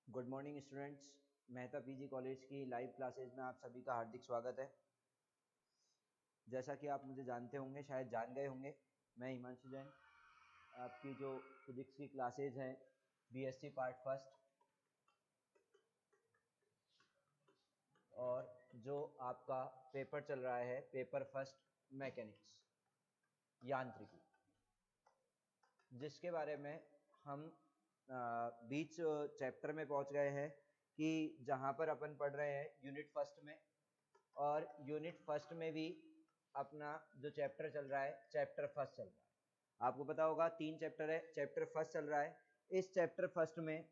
Good morning students. Mehta PG college की live classes में आप सभी का हार्दिक स्वागत है। जैसा कि आप मुझे जानते होंगे, शायद जान गए होंगे, मैं हिमांशु जैन। आपकी जो फिजिक्स की क्लासेज हैं बीएससी पार्ट फर्स्ट और जो आपका पेपर चल रहा है पेपर फर्स्ट मैकेनिक्स यांत्रिकी, जिसके बारे में हम बीच चैप्टर में पहुंच गए हैं कि जहां पर अपन पढ़ रहे हैं यूनिट फर्स्ट में। और यूनिट फर्स्ट में भी अपना जो चैप्टर चल रहा है चैप्टर फर्स्ट चल रहा है। आपको पता होगा 3 चैप्टर है, चैप्टर फर्स्ट चल रहा है। इस चैप्टर फर्स्ट में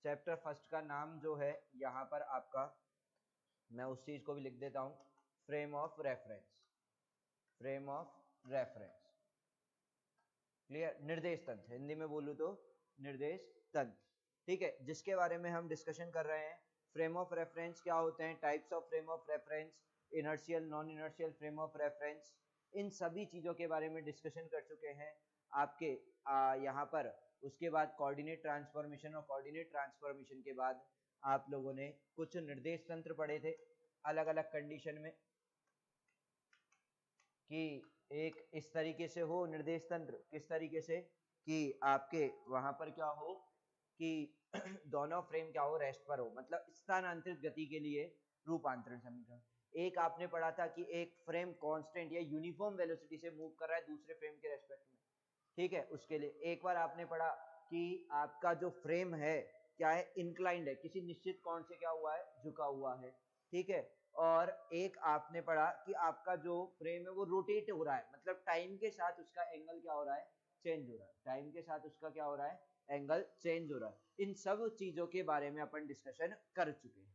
चैप्टर फर्स्ट का नाम जो है यहाँ पर आपका, मैं उस चीज को भी लिख देता हूँ, frame of reference. Frame of reference, clear? निर्देश तंत्र, हिंदी में बोलूँ तो निर्देश तंत्र, ठीक है, जिसके बारे में हम डिस्कशन कर रहे हैं। फ्रेम ऑफ रेफरेंस क्या होते हैं, types of frame of reference, inertial non inertial frame of reference, इन सभी चीजों के बारे में डिस्कशन कर चुके हैं आपके यहाँ पर। उसके बाद कोऑर्डिनेट ट्रांसफॉर्मेशन, और कोऑर्डिनेट ट्रांसफॉर्मेशन के बाद आप लोगों ने कुछ निर्देश तंत्र पढ़े थे अलग अलग कंडीशन में, कि एक इस तरीके से हो निर्देश तंत्र, किस तरीके से कि आपके वहां पर क्या हो कि दोनों फ्रेम क्या हो, रेस्ट पर हो, मतलब स्थानांतरित गति के लिए रूपांतरण समीकरण। एक आपने पढ़ा था कि एक फ्रेम कांस्टेंट या यूनिफॉर्म वेलोसिटी से मूव कर रहा है दूसरे फ्रेम के रेस्पेक्ट में, ठीक है। उसके लिए एक बार आपने पढ़ा कि आपका जो फ्रेम है क्या है, इंक्लाइंड है, किसी निश्चित कोण से क्या हुआ है, झुका हुआ है, ठीक है। और एक आपने पढ़ा कि आपका जो फ्रेम है वो रोटेट हो रहा है, मतलब टाइम के साथ उसका एंगल क्या हो रहा है, चेंज हो रहा है, टाइम के साथ उसका क्या हो रहा है, एंगल चेंज हो रहा है। इन सब चीजों के बारे में अपन डिस्कशन कर चुके हैं,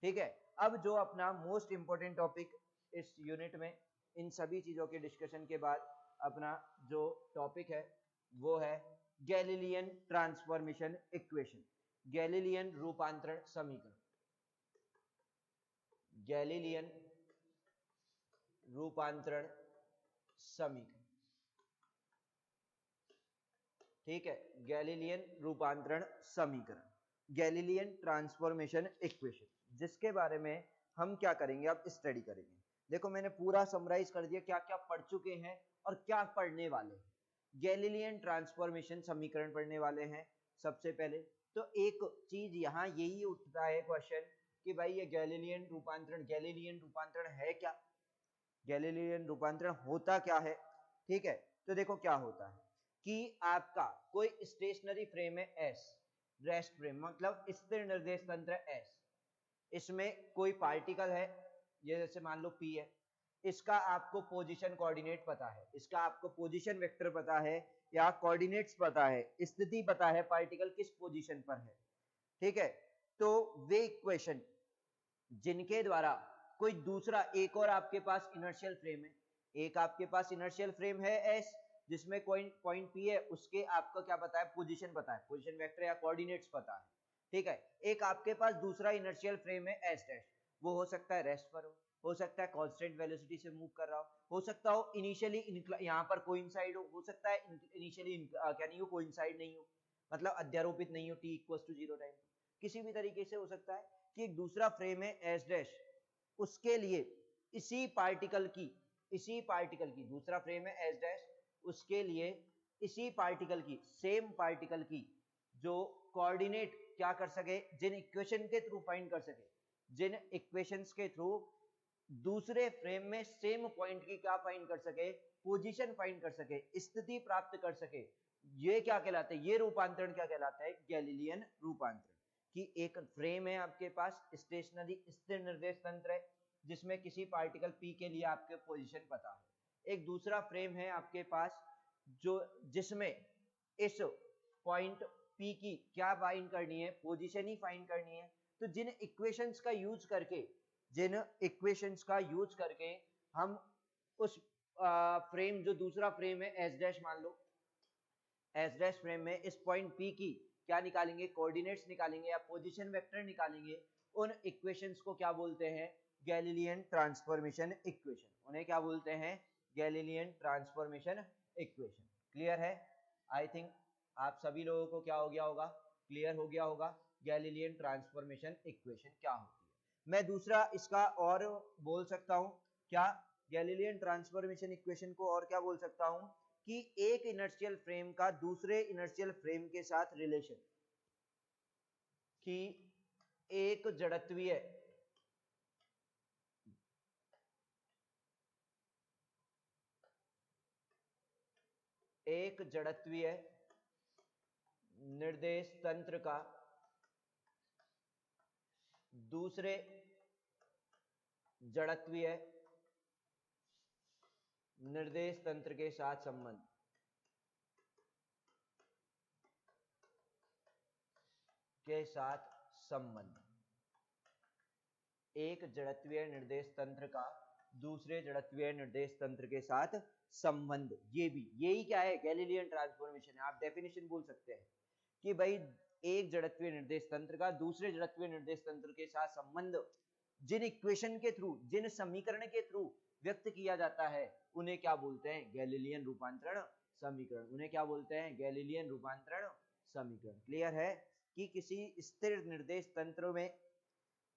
ठीक है। अब जो अपना मोस्ट इंपोर्टेंट टॉपिक इस यूनिट में, इन सभी चीजों के डिस्कशन के बाद अपना जो टॉपिक है वो है गैलीलियन ट्रांसफॉर्मेशन इक्वेशन, गैलीलियन रूपांतरण समीकरण, गैलीलियन रूपांतरण समीकरण, ठीक है। गैलीलियन रूपांतरण समीकरण, गैलीलियन ट्रांसफॉर्मेशन इक्वेशन, जिसके बारे में हम क्या करेंगे, अब स्टडी करेंगे। देखो मैंने पूरा समराइज कर दिया क्या क्या पढ़ चुके हैं और क्या पढ़ने वाले हैं। गैलीलियन ट्रांसफॉर्मेशन समीकरण पढ़ने वाले हैं सबसे पहले। तो एक चीज यहाँ यही उठता है क्वेश्चन कि भाई ये गैलीलियन रूपांतरण है क्या, गैलीलियन रूपांतरण होता क्या है, ठीक है। तो देखो क्या होता है कि आपका कोई स्टेशनरी फ्रेम है एस, रेस्ट फ्रेम मतलब स्थिर निर्देश तंत्र एस, इसमें कोई पार्टिकल है, ये जैसे मान लो पी है, इसका आपको पोजीशन कोऑर्डिनेट पता है, इसका आपको पोजीशन वेक्टर पता है या कोऑर्डिनेट्स पता है, स्थिति पता है पार्टिकल किस पोजीशन पर है, ठीक है। तो वे इक्वेशन जिनके द्वारा कोई दूसरा, एक और आपके पास इनर्शियल फ्रेम है, एक आपके पास इनर्शियल फ्रेम है एस जिसमें कोई पॉइंट पी है, उसके आपको क्या पता है, पोजीशन पता है, पोजीशन वेक्टर या कोऑर्डिनेट्स पता है, ठीक है। एक आपके पास दूसरा इनर्शियल फ्रेम है एस डैश, वो हो सकता है रेस्ट पर हो सकता है कांस्टेंट वेलोसिटी से मूव कर रहा हो सकता हो इनिशियली यहाँ पर कोइंसाइड हो सकता है इनिशियली क्या नहीं हो, कोइंसाइड नहीं हो, मतलब अध्यारोपित नहीं हो t इक्वल्स टू 0 टाइम, किसी भी तरीके से हो सकता है कि एक दूसरा फ्रेम है एस डैश, उसके लिए इसी पार्टिकल की दूसरा फ्रेम है एस डैश, उसके लिए इसी पार्टिकल की, सेम पार्टिकल की जो कोऑर्डिनेट क्या कर सके, जिन इक्वेशन के थ्रू फाइंड कर सके, जिन इक्वेशंस के थ्रू दूसरे फ्रेम में सेम पॉइंट की क्या फाइंड कर सके, पोजीशन फाइंड कर सके, स्थिति प्राप्त कर सके, ये क्या कहलाता है, ये रूपांतरण क्या कहलाता है, गैलीलियन रूपांतरण। कि एक फ्रेम है आपके पास, स्टेशनरी स्थिर निर्देश तंत्र है जिसमें किसी पार्टिकल पी के लिए आपके पोजीशन पता है, एक दूसरा फ्रेम है आपके पास जो जिसमें इस पॉइंट पी की क्या फाइंड करनी है, पोजीशन ही फाइंड करनी है। तो जिन इक्वेशंस का यूज करके हम उस फ्रेम, जो दूसरा फ्रेम है एस डैश मान लो, एस डैश फ्रेम में इस पॉइंट पी की क्या निकालेंगे, कोऑर्डिनेट्स निकालेंगे या पोजीशन वेक्टर निकालेंगे, उन इक्वेशंस को क्या बोलते हैं, गैलीलियन ट्रांसफॉर्मेशन इक्वेशन, उन्हें क्या बोलते हैं, गैलीलियन ट्रांसफॉर्मेशन इक्वेशन। क्लियर है? आई थिंक आप सभी लोगों को क्या हो गया होगा, क्लियर हो गया होगा गैलीलियन ट्रांसफॉर्मेशन इक्वेशन क्या होती है। मैं दूसरा इसका और बोल सकता हूं क्या, गैलीलियन ट्रांसफॉर्मेशन इक्वेशन को और क्या बोल सकता हूं कि एक इनर्शियल फ्रेम का दूसरे इनर्शियल फ्रेम के साथ रिलेशन, कि एक जड़त्वीय निर्देश तंत्र का दूसरे जड़त्वीय निर्देश तंत्र के साथ संबंध, एक जड़त्वीय निर्देश तंत्र का दूसरे जड़त्वीय निर्देश तंत्र के साथ संबंध, यही क्या है, गैलीलियन ट्रांसफॉर्मेशन है। आप डेफिनेशन बोल सकते हैं कि भाई एक जड़त्वीय निर्देश तंत्र का दूसरे जड़त्वीय निर्देश तंत्र के साथ संबंध जिन इक्वेशन के थ्रू, जिन समीकरण के थ्रू व्यक्त किया जाता है उन्हें क्या बोलते हैं, गैलीलियन रूपांतरण समीकरण। उन्हें क्या बोलते हैं, गैलीलियन रूपांतरण समीकरण। क्लियर है कि किसी स्थिर निर्देश तंत्र में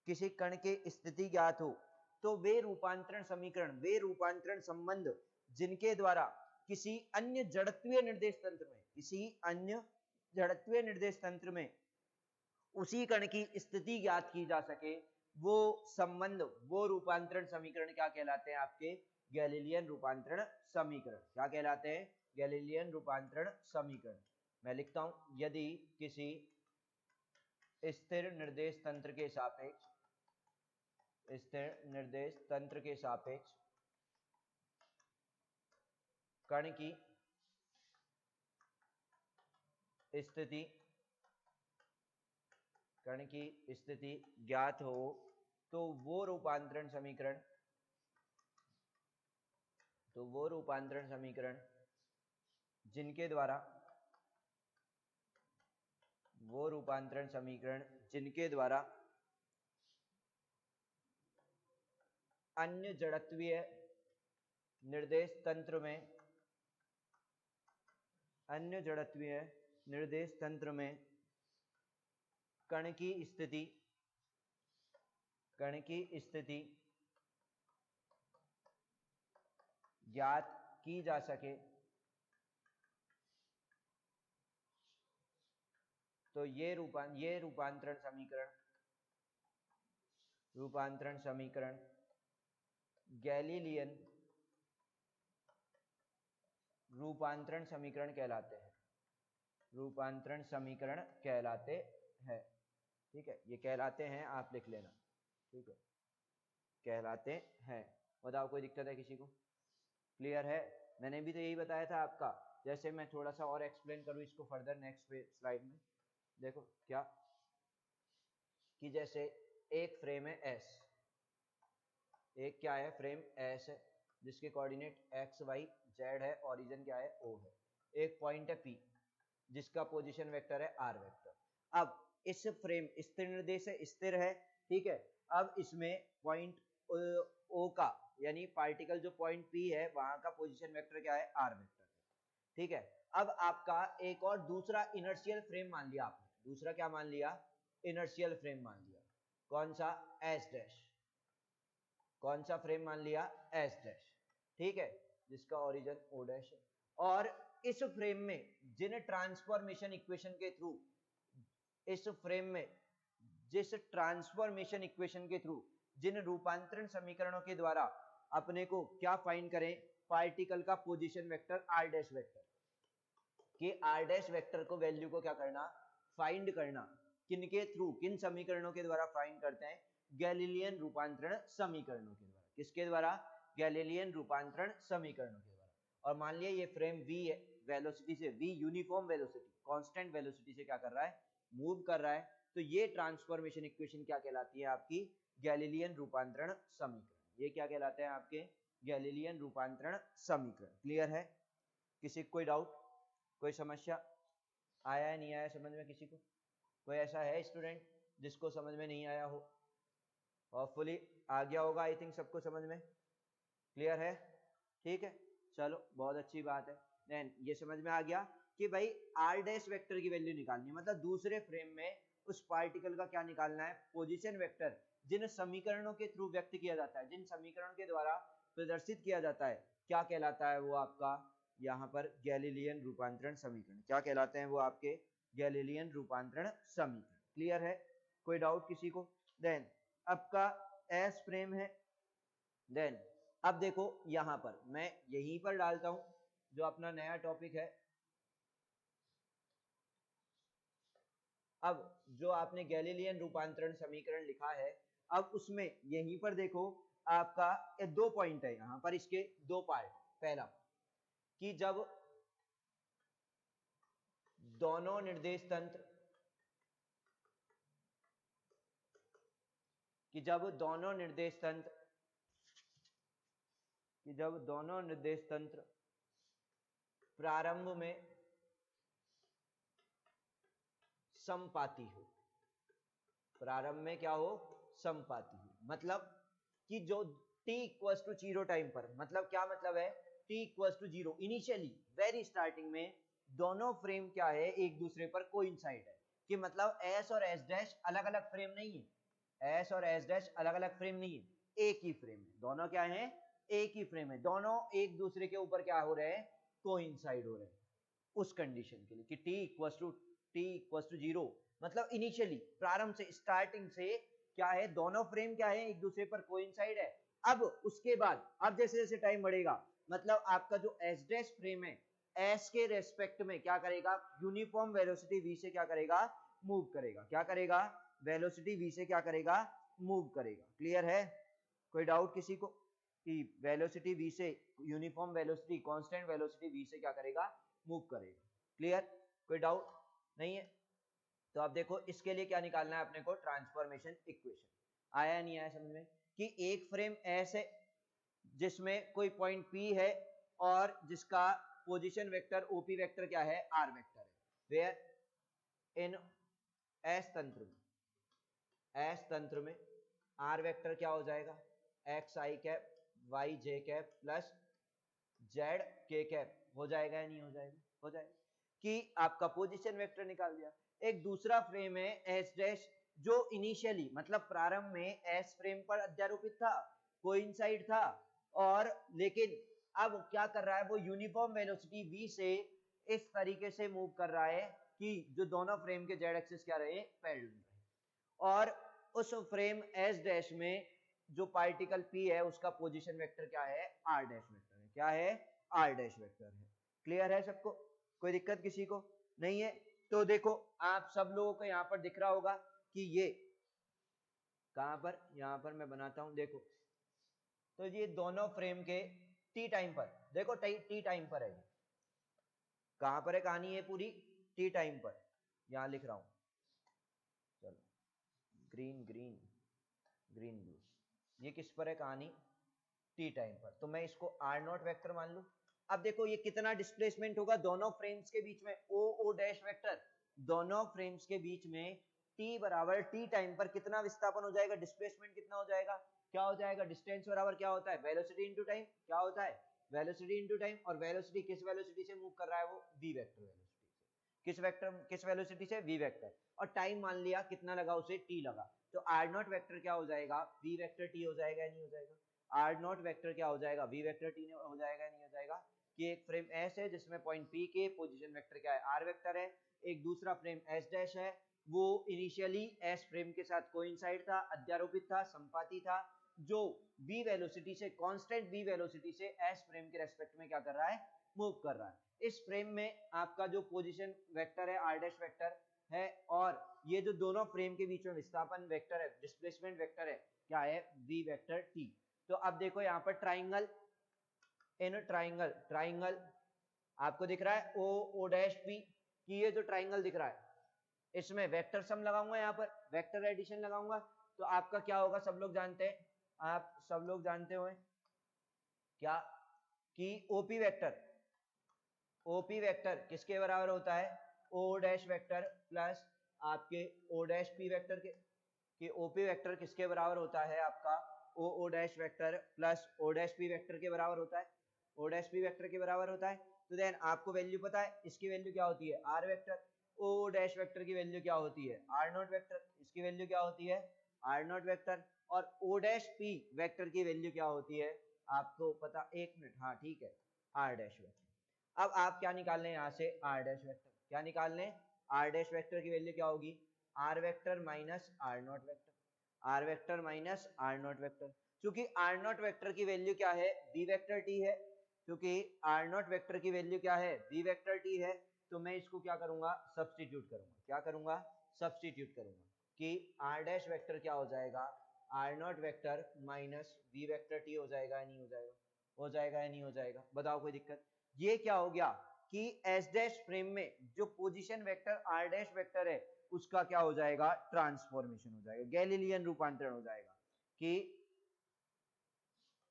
किसी कण की स्थिति ज्ञात हो तो वे रूपांतरण समीकरण, वे रूपांतरण संबंध जिनके द्वारा किसी अन्य जड़त्वीय निर्देश तंत्र में उसी कण की स्थिति ज्ञात की जा सके, वो संबंध, वो रूपांतरण समीकरण क्या कहलाते हैं, आपके गैलीलियन रूपांतरण समीकरण। क्या कहलाते हैं, गैलीलियन रूपांतरण समीकरण। मैं लिखता हूं, यदि किसी स्थिर निर्देश तंत्र के सापेक्ष कण की स्थिति ज्ञात हो तो वो रूपांतरण समीकरण जिनके द्वारा अन्य जड़त्वीय निर्देश तंत्र में कण की स्थिति ज्ञात की जा सके, तो ये रूपांतरण समीकरण गैलीलियन रूपांतरण समीकरण कहलाते हैं। ठीक है, ये कहलाते हैं, आप लिख लेना। ठीक है, कहलाते हैं। बताओ, कोई दिक्कत है किसी को? क्लियर है? मैंने भी तो यही बताया था आपका। जैसे मैं थोड़ा सा और एक्सप्लेन करूं इसको फर्दर नेक्स्ट स्लाइड में, देखो क्या, कि जैसे एक फ्रेम है एस, एक क्या है, फ्रेम एस है जिसके कोऑर्डिनेट एक्स वाई जेड है, ओरिजिन क्या है, ओ है। एक पॉइंट है पी जिसका पोजीशन वेक्टर है आर वेक्टर। अब इस फ्रेम स्थिर निर्देश है, स्थिर है, ठीक है। अब इसमें पॉइंट ओ का, यानी पार्टिकल जो पॉइंट पी है वहां का पोजीशन वेक्टर क्या है, आर वेक्टर है। ठीक है, अब आपका एक और दूसरा इनर्शियल फ्रेम मान लिया आपने, दूसरा क्या मान लिया, इनर्शियल फ्रेम मान लिया। कौन सा, एस डैश। कौन सा फ्रेम मान लिया, एस डैश। ठीक है, जिसका ओरिजिन ओ डैश है। और इस फ्रेम में जिन ट्रांसफॉर्मेशन इक्वेशन के थ्रू, इस फ्रेम में जिस ट्रांसफॉर्मेशन इक्वेशन के थ्रू, जिन रूपांतरण समीकरणों के द्वारा अपने को क्या फाइंड करें, पार्टिकल का position vector r dash vector, कि आर डैश वेक्टर को वैल्यू को क्या करना, फाइंड करना। किनके थ्रू, किन समीकरणों के द्वारा फाइंड करते हैं, गैलीलियन रूपांतरण समीकरणों के द्वारा। किसके द्वारा, गैलीलियन रूपांतरण समीकरणों के द्वारा। और मान लिया ये फ्रेम v है, वेलोसिटी से, v uniform velocity, constant velocity से क्या कर रहा है, मूव कर रहा है। तो ये ट्रांसफॉर्मेशन इक्वेशन क्या कहलाती है, आपकी गैलीलियन रूपांतरण समीकरण। ये क्या कहलाते हैं, आपके गैलीलियन रूपांतरण समीकरण। क्लियर है? किसी कोई डाउट, कोई समस्या, आया है नहीं आया समझ में किसी को? कोई ऐसा है स्टूडेंट जिसको समझ में नहीं आया हो? होपफुली आ गया होगा, आई थिंक सबको समझ में। क्लियर है? ठीक है, चलो बहुत अच्छी बात है। देन ये समझ में आ गया कि भाई आर डैश वेक्टर की वैल्यू निकालनी है, मतलब दूसरे फ्रेम में उस पार्टिकल का क्या निकालना है, पोजीशन वेक्टर, जिन समीकरणों के थ्रू व्यक्त किया जाता है, जिन समीकरण के द्वारा प्रदर्शित किया जाता है, क्या कहलाता है वो आपका यहाँ पर गैलीलियन रूपांतरण समीकरण। क्या कहलाते हैं वो आपके गैलीलियन रूपांतरण समीकरण। क्लियर है, कोई डाउट किसी को? देन आपका एस फ्रेम है। देन अब देखो यहां पर मैं यहीं पर डालता हूं जो अपना नया टॉपिक है। अब जो आपने गैलीलियन रूपांतरण समीकरण लिखा है, अब उसमें यहीं पर देखो आपका 2 पॉइंट है यहां पर, इसके 2 पार्ट। पहला कि जब दोनों निर्देश तंत्र प्रारंभ में समपाती हो, प्रारंभ में क्या हो, समपाती हो, मतलब कि जो t इक्वल्स टू 0 टाइम पर, मतलब क्या मतलब है, t equals to 0 initially very starting में दोनों फ्रेम क्या है, एक दूसरे पर कोइंसाइड है, कि मतलब s और s डैश अलग अलग फ्रेम नहीं है, s और s डैश अलग अलग फ्रेम नहीं है, एक ही फ्रेम है, दोनों क्या है, एक ही फ्रेम है, दोनों एक दूसरे के ऊपर क्या हो रहे हैं, कोइंसाइड हो रहे हैं। उस कंडीशन के लिए कि t इक्वल्स टू 0, मतलब इनिशियली प्रारंभ से, स्टार्टिंग से क्या है, दोनों फ्रेम क्या है, एक दूसरे पर कोइंसाइड है। अब उसके बाद अब जैसे जैसे टाइम बढ़ेगा, मतलब आपका जो s डैश फ्रेम है, s के रेस्पेक्ट में क्या करेगा, यूनिफॉर्म वेलोसिटी v से क्या करेगा, मूव करेगा। क्या करेगा, वेलोसिटी v से क्या करेगा, मूव करेगा। क्लियर है, कोई डाउट किसी को कि वेलोसिटी v से, uniform velocity, constant velocity v से क्या करेगा, मूव करेगा। क्लियर, कोई डाउट नहीं है? तो अब देखो इसके लिए क्या निकालना है अपने को, ट्रांसफॉर्मेशन इक्वेशन। आया नहीं आया समझ में? कि एक फ्रेम S है जिसमें कोई पॉइंट P है और जिसका पोजीशन वेक्टर OP वेक्टर क्या है, R वेक्टर है। वेयर इन S तंत्र में R वेक्टर क्या हो जाएगा, XI cap YJ cap plus ZK cap, हो जाएगा या नहीं हो जाएगा, हो जाएगा, कि आपका पोजीशन वेक्टर निकाल दिया। एक दूसरा फ्रेम है S डैश, जो इनिशियली मतलब प्रारंभ में S फ्रेम पर अध्यारोपित था, कोइंसाइड था, और लेकिन अब क्या कर रहा है, वो यूनिफॉर्म वेलोसिटी v से इस तरीके से मूव कर रहा है कि जो दोनों फ्रेम के z एक्सिस क्या रहे, पैरेलल रहे। और उस फ्रेम S डैश में जो पार्टिकल P है उसका पोजीशन वेक्टर क्या है, R डैश वेक्टर है। क्या है, R डैश वेक्टर है। क्लियर है सबको, कोई दिक्कत किसी को नहीं है? तो देखो आप सब लोगों को यहाँ पर दिख रहा होगा कि ये कहां पर, यहाँ पर मैं बनाता हूं, देखो तो ये दोनों फ्रेम के t टाइम पर, देखो t टाइम पर है, कहां पर है कहानी है पूरी, t टाइम पर, यहां लिख रहा हूं, चलो ग्रीन ग्रीन ग्रीन ब्लू, ये किस पर है कहानी, t टाइम पर, तो मैं इसको r0 वेक्टर मान लूं। अब देखो ये कितना डिस्प्लेसमेंट होगा दोनों फ्रेम्स के बीच में, o डैश वेक्टर, दोनों फ्रेम्स के बीच में t बराबर t टाइम पर कितना विस्थापन हो जाएगा, डिस्प्लेसमेंट कितना हो जाएगा, क्या हो जाएगा, डिस्टेंस बराबर क्या होता है, वेलोसिटी इनटू टाइम, क्या होता है, वेलोसिटी इनटू टाइम, और वेलोसिटी किस वेलोसिटी से मूव कर रहा है, वो v वेक्टर वेलोसिटी से, किस वेक्टर, किस वेलोसिटी से, v वेक्टर, और टाइम मान लिया कितना लगा उसे, t लगा, तो r0 वेक्टर क्या हो जाएगा, v वेक्टर t हो जाएगा या नहीं हो जाएगा, r0 वेक्टर क्या हो जाएगा, v वेक्टर t हो जाएगा या नहीं हो जाएगा, कि एक फ्रेम S है जिसमें पॉइंट P के पोजीशन वेक्टर क्या है, R वेक्टर है, एक दूसरा फ्रेम S डैश है, वो इनिशियली S फ्रेम के साथ कोइंसाइड था, अध्यारोपित था, संपाती था, जो v वेलोसिटी से, कांस्टेंट v वेलोसिटी से S फ्रेम के रेस्पेक्ट में क्या कर रहा है, मूव कर रहा है। इस फ्रेम में आपका जो पोजीशन वेक्टर है R डैश वेक्टर है, और ये जो दोनों फ्रेम के बीच में विस्थापन वेक्टर है, डिस्प्लेसमेंट वेक्टर है, क्या है, v वेक्टर t। तो अब देखो यहाँ पर ट्राइंगल, इन ट्राइंगल आपको दिख रहा है ओ डैश पी, कि ये जो ट्राइंगल दिख रहा है इसमें वेक्टर सम लगाऊंगा, यहाँ पर वेक्टर एडिशन लगाऊंगा, तो आपका क्या होगा, सब लोग जानते हैं, आप सब लोग जानते हुए क्या, कि ओपी वेक्टर किसके बराबर होता है, ओ डैश वेक्टर प्लस आपके ओ डैश पी वेक्टर के, कि ओपी वेक्टर किसके बराबर होता है, आपका ओ डैश वेक्टर प्लस ओ डैश पी वेक्टर के बराबर होता है, ओ डैश पी वेक्टर के बराबर होता है। तो देन आपको वैल्यू पता है, इसकी वैल्यू क्या होती है, r vector, o dash vector की वैल्यू क्या होती है, आर नॉट वेक्टर, इसकी वैल्यू क्या होती है, आर नॉट वेक्टर, और ओ डैश पी वेक्टर की वैल्यू क्या होती है आपको पता, एक मिनट, हाँ ठीक है, आर डैश वेक्टर। अब आप क्या निकाल लें यहाँ से, आर डैश वेक्टर, क्या निकाल लें, आर डैश वेक्टर की वैल्यू क्या होगी, r vector minus are not vector, r vector minus are not vector. क्योंकि आर नॉट वेक्टर की वैल्यू क्या है, बी वेक्टर टी है, क्योंकि आर नॉट वेक्टर की वैल्यू क्या है, बी वेक्टर टी है, तो मैं इसको क्या करूंगा, सब्स्टिट्यूट करूंगा, क्या करूंगा, सब्स्टिट्यूट करूंगा कि आर डैश वेक्टर क्या हो जाएगा, r not vector minus b vector t हो जाएगा या नहीं हो जाएगा, हो जाएगा या नहीं हो जाएगा, बताओ कोई दिक्कत। ये क्या हो गया कि एस डैश फ्रेम में जो position vector r dash vector है उसका क्या हो जाएगा, ट्रांसफॉर्मेशन हो जाएगा, गैलीलियन रूपांतरण हो जाएगा कि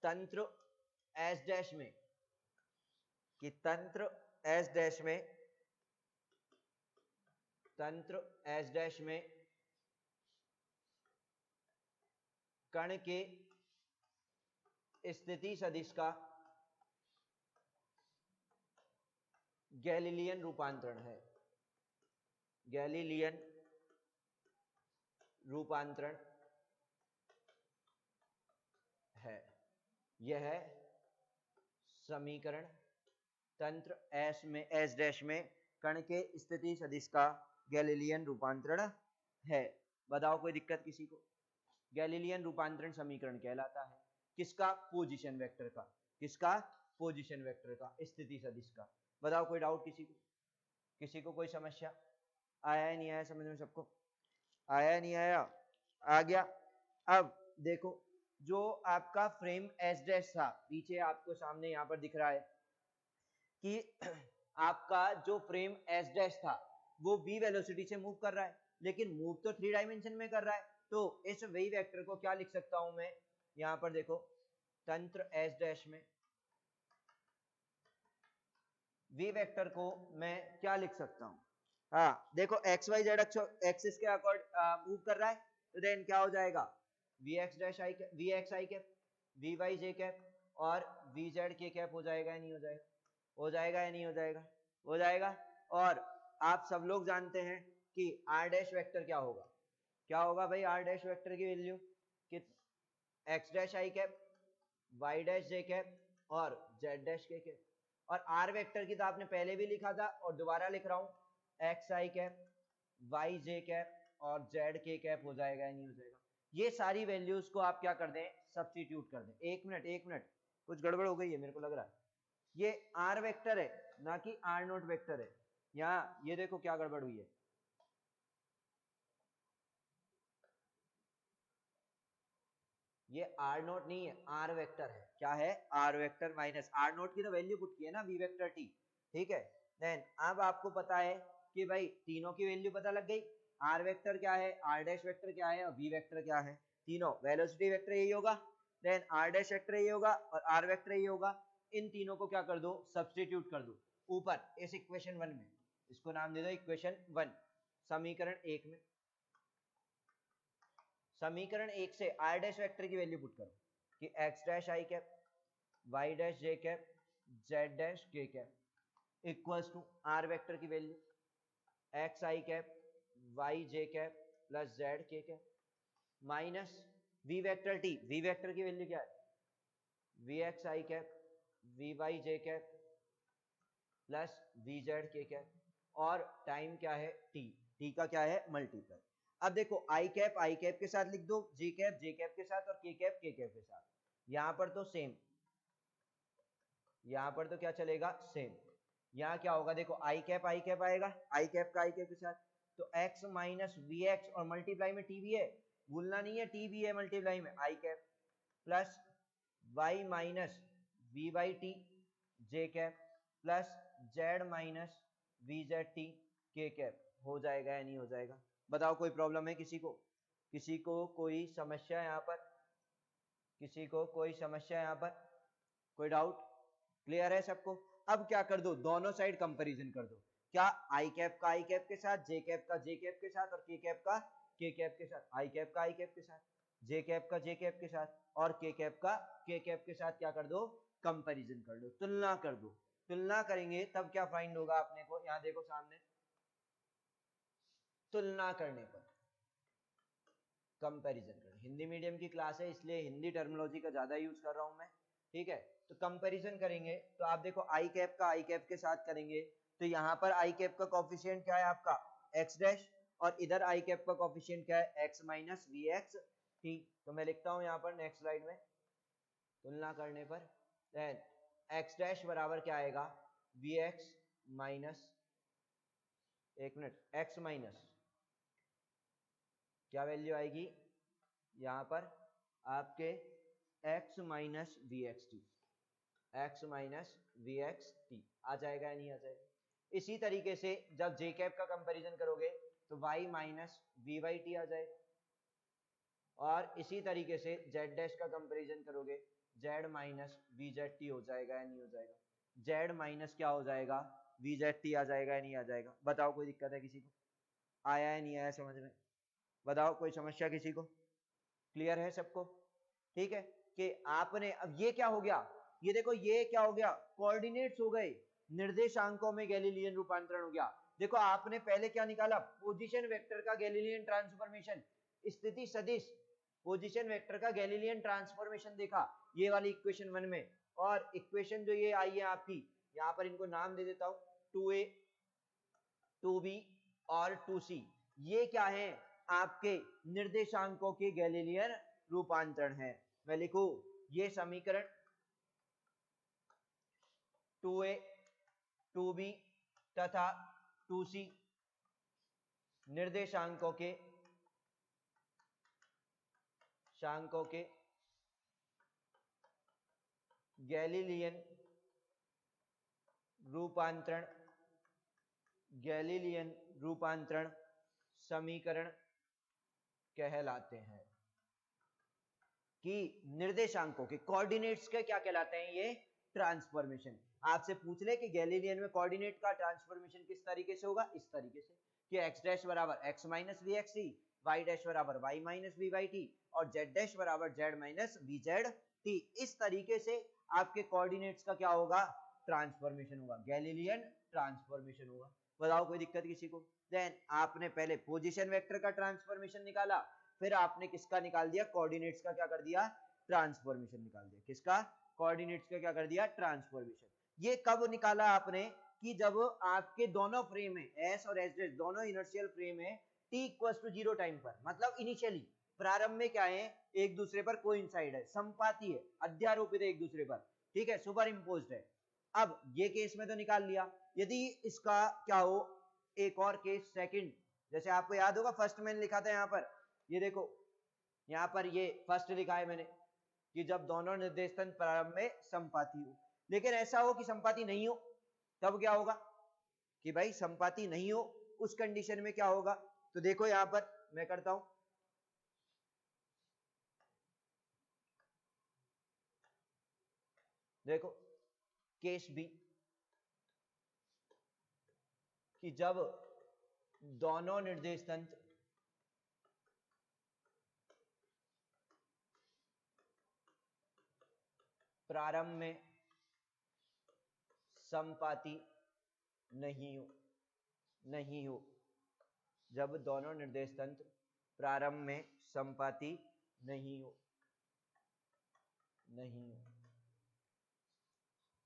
तंत्र एस डैश में, कि तंत्र एस डैश में, तंत्र एस डैश में कण के स्थिति सदिश का गैलीलियन रूपांतरण है, गैलीलियन रूपांतरण है, यह समीकरण तंत्र एस में, एस डैश में कण के स्थिति सदिश का गैलीलियन रूपांतरण है। बताओ कोई दिक्कत किसी को, गैलीलियन रूपांतरण समीकरण कहलाता है किसका, पोजीशन वेक्टर का, किसका, पोजीशन वेक्टर का, स्थिति सदिश का। बताओ कोई डाउट किसी को, किसी को कोई समस्या, आया है नहीं आया समझ में सबको, आया नहीं आया, आ गया। अब देखो जो आपका फ्रेम एस डैश था, पीछे आपको सामने यहां पर दिख रहा है कि आपका जो फ्रेम एस डैश था वो v वेलोसिटी से मूव कर रहा है, लेकिन मूव तो 3 डायमेंशन में कर रहा है, तो इस v वेक्टर को क्या लिख सकता हूं मैं, यहां पर देखो तंत्र एस डैश में v वेक्टर को मैं क्या लिख सकता हूं, हाँ देखो एक्स वाई जेड एक्सिस के अकॉर्ड मूव कर रहा है, तो देन क्या हो जाएगा, v x dash i, v x I cap, we Y J cap और वी जेड के कैप हो जाएगा या नहीं हो जाएगा, हो जाएगा या नहीं हो जाएगा, हो जाएगा। और आप सब लोग जानते हैं कि आर डैश वेक्टर क्या होगा, क्या होगा भाई, आर डैश वेक्टर की वैल्यू कि एक्स डैश आई कैप, वाई डैश जे कैप और जेड डैश के कैप। और आर वेक्टर की तो आपने पहले भी लिखा था और दोबारा लिख रहा हूं, एक्स आई कैप, वाई जे कैप और जेड के कैप हो जाएगा या नहीं हो जाएगा। ये सारी वैल्यूज को आप क्या कर दें, सब्स्टिट्यूट कर दें। एक मिनट एक मिनट, कुछ गड़बड़ हो गई है मेरे को लग रहा है, ये आर वेक्टर है ना कि आर नोट वेक्टर है, यहाँ ये देखो क्या गड़बड़ हुई है, ये आर नोट नहीं है, आर वेक्टर है, क्या है, r vector minus r naught की तो वैल्यू पुट की है ना, वी वेक्टर टी, ठीक है। देन अब आपको पता है कि भाई तीनों की वैल्यू पता लग गई, आर वेक्टर क्या है, आर डैश वेक्टर क्या है और वी वेक्टर क्या है, तीनों वेलोसिटी वेक्टर यही होगा, देन आर डैश वेक्टर यही होगा और आर वेक्टर यही होगा। इन तीनों को क्या कर दो, सब्स्टिट्यूट कर दो ऊपर इस इक्वेशन 1 में, इसको नाम दे दो इक्वेशन 1, समीकरण 1 में। समीकरण 1 से आर डैश वेक्टर की वैल्यू पुट करो कि एक्स डैश आई कैप, वाई डैश जे कैप, जेड डैश के cap equals to R vector की वैल्यू एक्स आई कैप, वाई जे कैप प्लस जेड के cap minus V vector T, V vector की value क्या है, V x I cap, we Y J cap plus V Z के cap, और time क्या है T, T का क्या है मल्टीप्लाई। अब देखो आई कैप के साथ लिख दो, जे कैप के साथ और के कैप के साथ, यहां पर तो सेम, यहां पर तो क्या चलेगा सेम, यहां क्या होगा देखो आई कैप आएगा, आई कैप का आई कैप के साथ, तो x माइनस वी एक्स और मल्टीप्लाई में टी भी है, भूलना नहीं है टी भी है मल्टीप्लाई में, I cap plus y minus we Y T J cap plus z minus V Z T K cap हो जाएगा या नहीं हो जाएगा। बताओ कोई प्रॉब्लम है किसी को, किसी को कोई समस्या यहाँ पर, किसी को कोई समस्या यहाँ पर, कोई डाउट, क्लियर है सबको। अब क्या कर दो, दोनों साइड कंपैरिजन कर दो, क्या आई कैप का आई कैप के साथ, जे कैप का जे कैप के साथ और के कैप का के कैप के साथ, आई कैप का आई कैप के साथ, जे कैप का जे कैप के साथ और के कैप का के कैप के साथ क्या कर दो, कंपैरिजन कर दो, तुलना कर दो। तुलना करेंगे तब क्या फाइंड होगा अपने को, यहाँ देखो सामने तुलना करने पर, कंपैरिजन करने, हिंदी मीडियम की क्लास है इसलिए हिंदी टर्मिनोलॉजी का ज्यादा यूज कर रहा हूं मैं, ठीक है। तो कंपैरिजन करेंगे तो आप देखो आई कैप का आई कैप के साथ करेंगे तो यहाँ पर आई कैप का कोफिशिएंट क्या है आपका एक्स डैश, और इधर आई कैप का कोफिशिएंट क्या है x minus we x t. तो मैं लिखता हूं यहाँ पर नेक्स्ट स्लाइड में, तुलना करने पर देन एक्स डैश बराबर क्या आएगा वी एक्स माइनस, एक मिनट, एक्स माइनस क्या वैल्यू आएगी यहाँ पर आपके x minus we x T, X minus we x T आ जाएगा या नहीं आ जाएगा। इसी तरीके से जब जे कैप का कंपैरिजन करोगे तो y minus we Y T आ जाएगा, और इसी तरीके से z डैश का कंपैरिजन करोगे z minus V Z T हो जाएगा या नहीं हो जाएगा, z माइनस क्या हो जाएगा वी जेड टी आ जाएगा या नहीं आ जाएगा। बताओ कोई दिक्कत है किसी को, आया है नहीं आया समझ में, बताओ कोई समस्या किसी को, क्लियर है सबको, ठीक है। कि आपने अब ये क्या हो गया, ये देखो ये क्या हो गया कोऑर्डिनेट्स हो गए, निर्देशांकों में गैलीलियन रूपांतरण हो गया। देखो आपने पहले क्या निकाला पोजीशन वेक्टर का गैलीलियन ट्रांसफॉर्मेशन, स्थिति सदिश पोजीशन वेक्टर का गैलीलियन ट्रांसफॉर्मेशन देखा ये वाली इक्वेशन 1 में, और इक्वेशन जो ये आई है आपकी यहां पर इनको नाम दे देता हूं 2a 2b और 2c, ये क्या है आपके निर्देशांकों के गैलीलियन रूपांतरण है। मैं लिखूं ये समीकरण 2a 2b तथा 2c निर्देशांकों के गैलीलियन रूपांतरण समीकरण कहलाते हैं। कि निर्देशांकों के कोऑर्डिनेट्स के क्या कहलाते हैं ये ट्रांसफॉर्मेशन। आपसे पूछ ले कि गैलीलियन में कोऑर्डिनेट का ट्रांसफॉर्मेशन किस तरीके से होगा, इस तरीके से कि x डैश बराबर x minus we x t, y dash बराबर y minus we Y t, और z डैश बराबर z minus V Z t. इस तरीके से आपके कोऑर्डिनेट्स का क्या होगा ट्रांसफॉर्मेशन होगा, गैलीलियन ट्रांसफॉर्मेशन होगा। बताओ कोई दिक्कत किसी को। देन आपने पहले पोजीशन वेक्टर का ट्रांसफॉर्मेशन निकाला, फिर आपने किसका निकाल दिया कोऑर्डिनेट्स का क्या कर दिया ट्रांसफॉर्मेशन निकाल दिया, किसका कोऑर्डिनेट्स का क्या कर दिया ट्रांसफॉर्मेशन। ये कब निकाला आपने कि जब आपके दोनों फ्रेम है एस और एस डैश दोनों इनर्शियल फ्रेम है t इक्वल टू 0 टाइम पर, मतलब इनिशियली प्रारंभ में क्या है एक दूसरे पर कोइंसाइड है, संपाती है, अध्यारोपित है एक दूसरे पर, ठीक है, सुपर इम्पोज्ड है। अब ये केस में तो निकाल लिया, यदि इसका क्या हो एक और केस सेकंड, जैसे आपको याद होगा फर्स्ट मैंने लिखा था यहाँ पर, ये देखो यहाँ पर ये फर्स्ट लिखा है मैंने कि जब दोनों निर्देश तंत्र प्रारंभ में संपाती हो, लेकिन ऐसा हो कि संपाती नहीं हो तब क्या होगा कि भाई संपाती नहीं हो, उस कंडीशन में क्या होगा। तो देखो यहां पर मैं करता हूं, देखो केस बी कि जब दोनों निर्देश तंत्र प्रारंभ में संपाती नहीं हो, जब दोनों निर्देश तंत्र प्रारंभ में संपाती नहीं हो,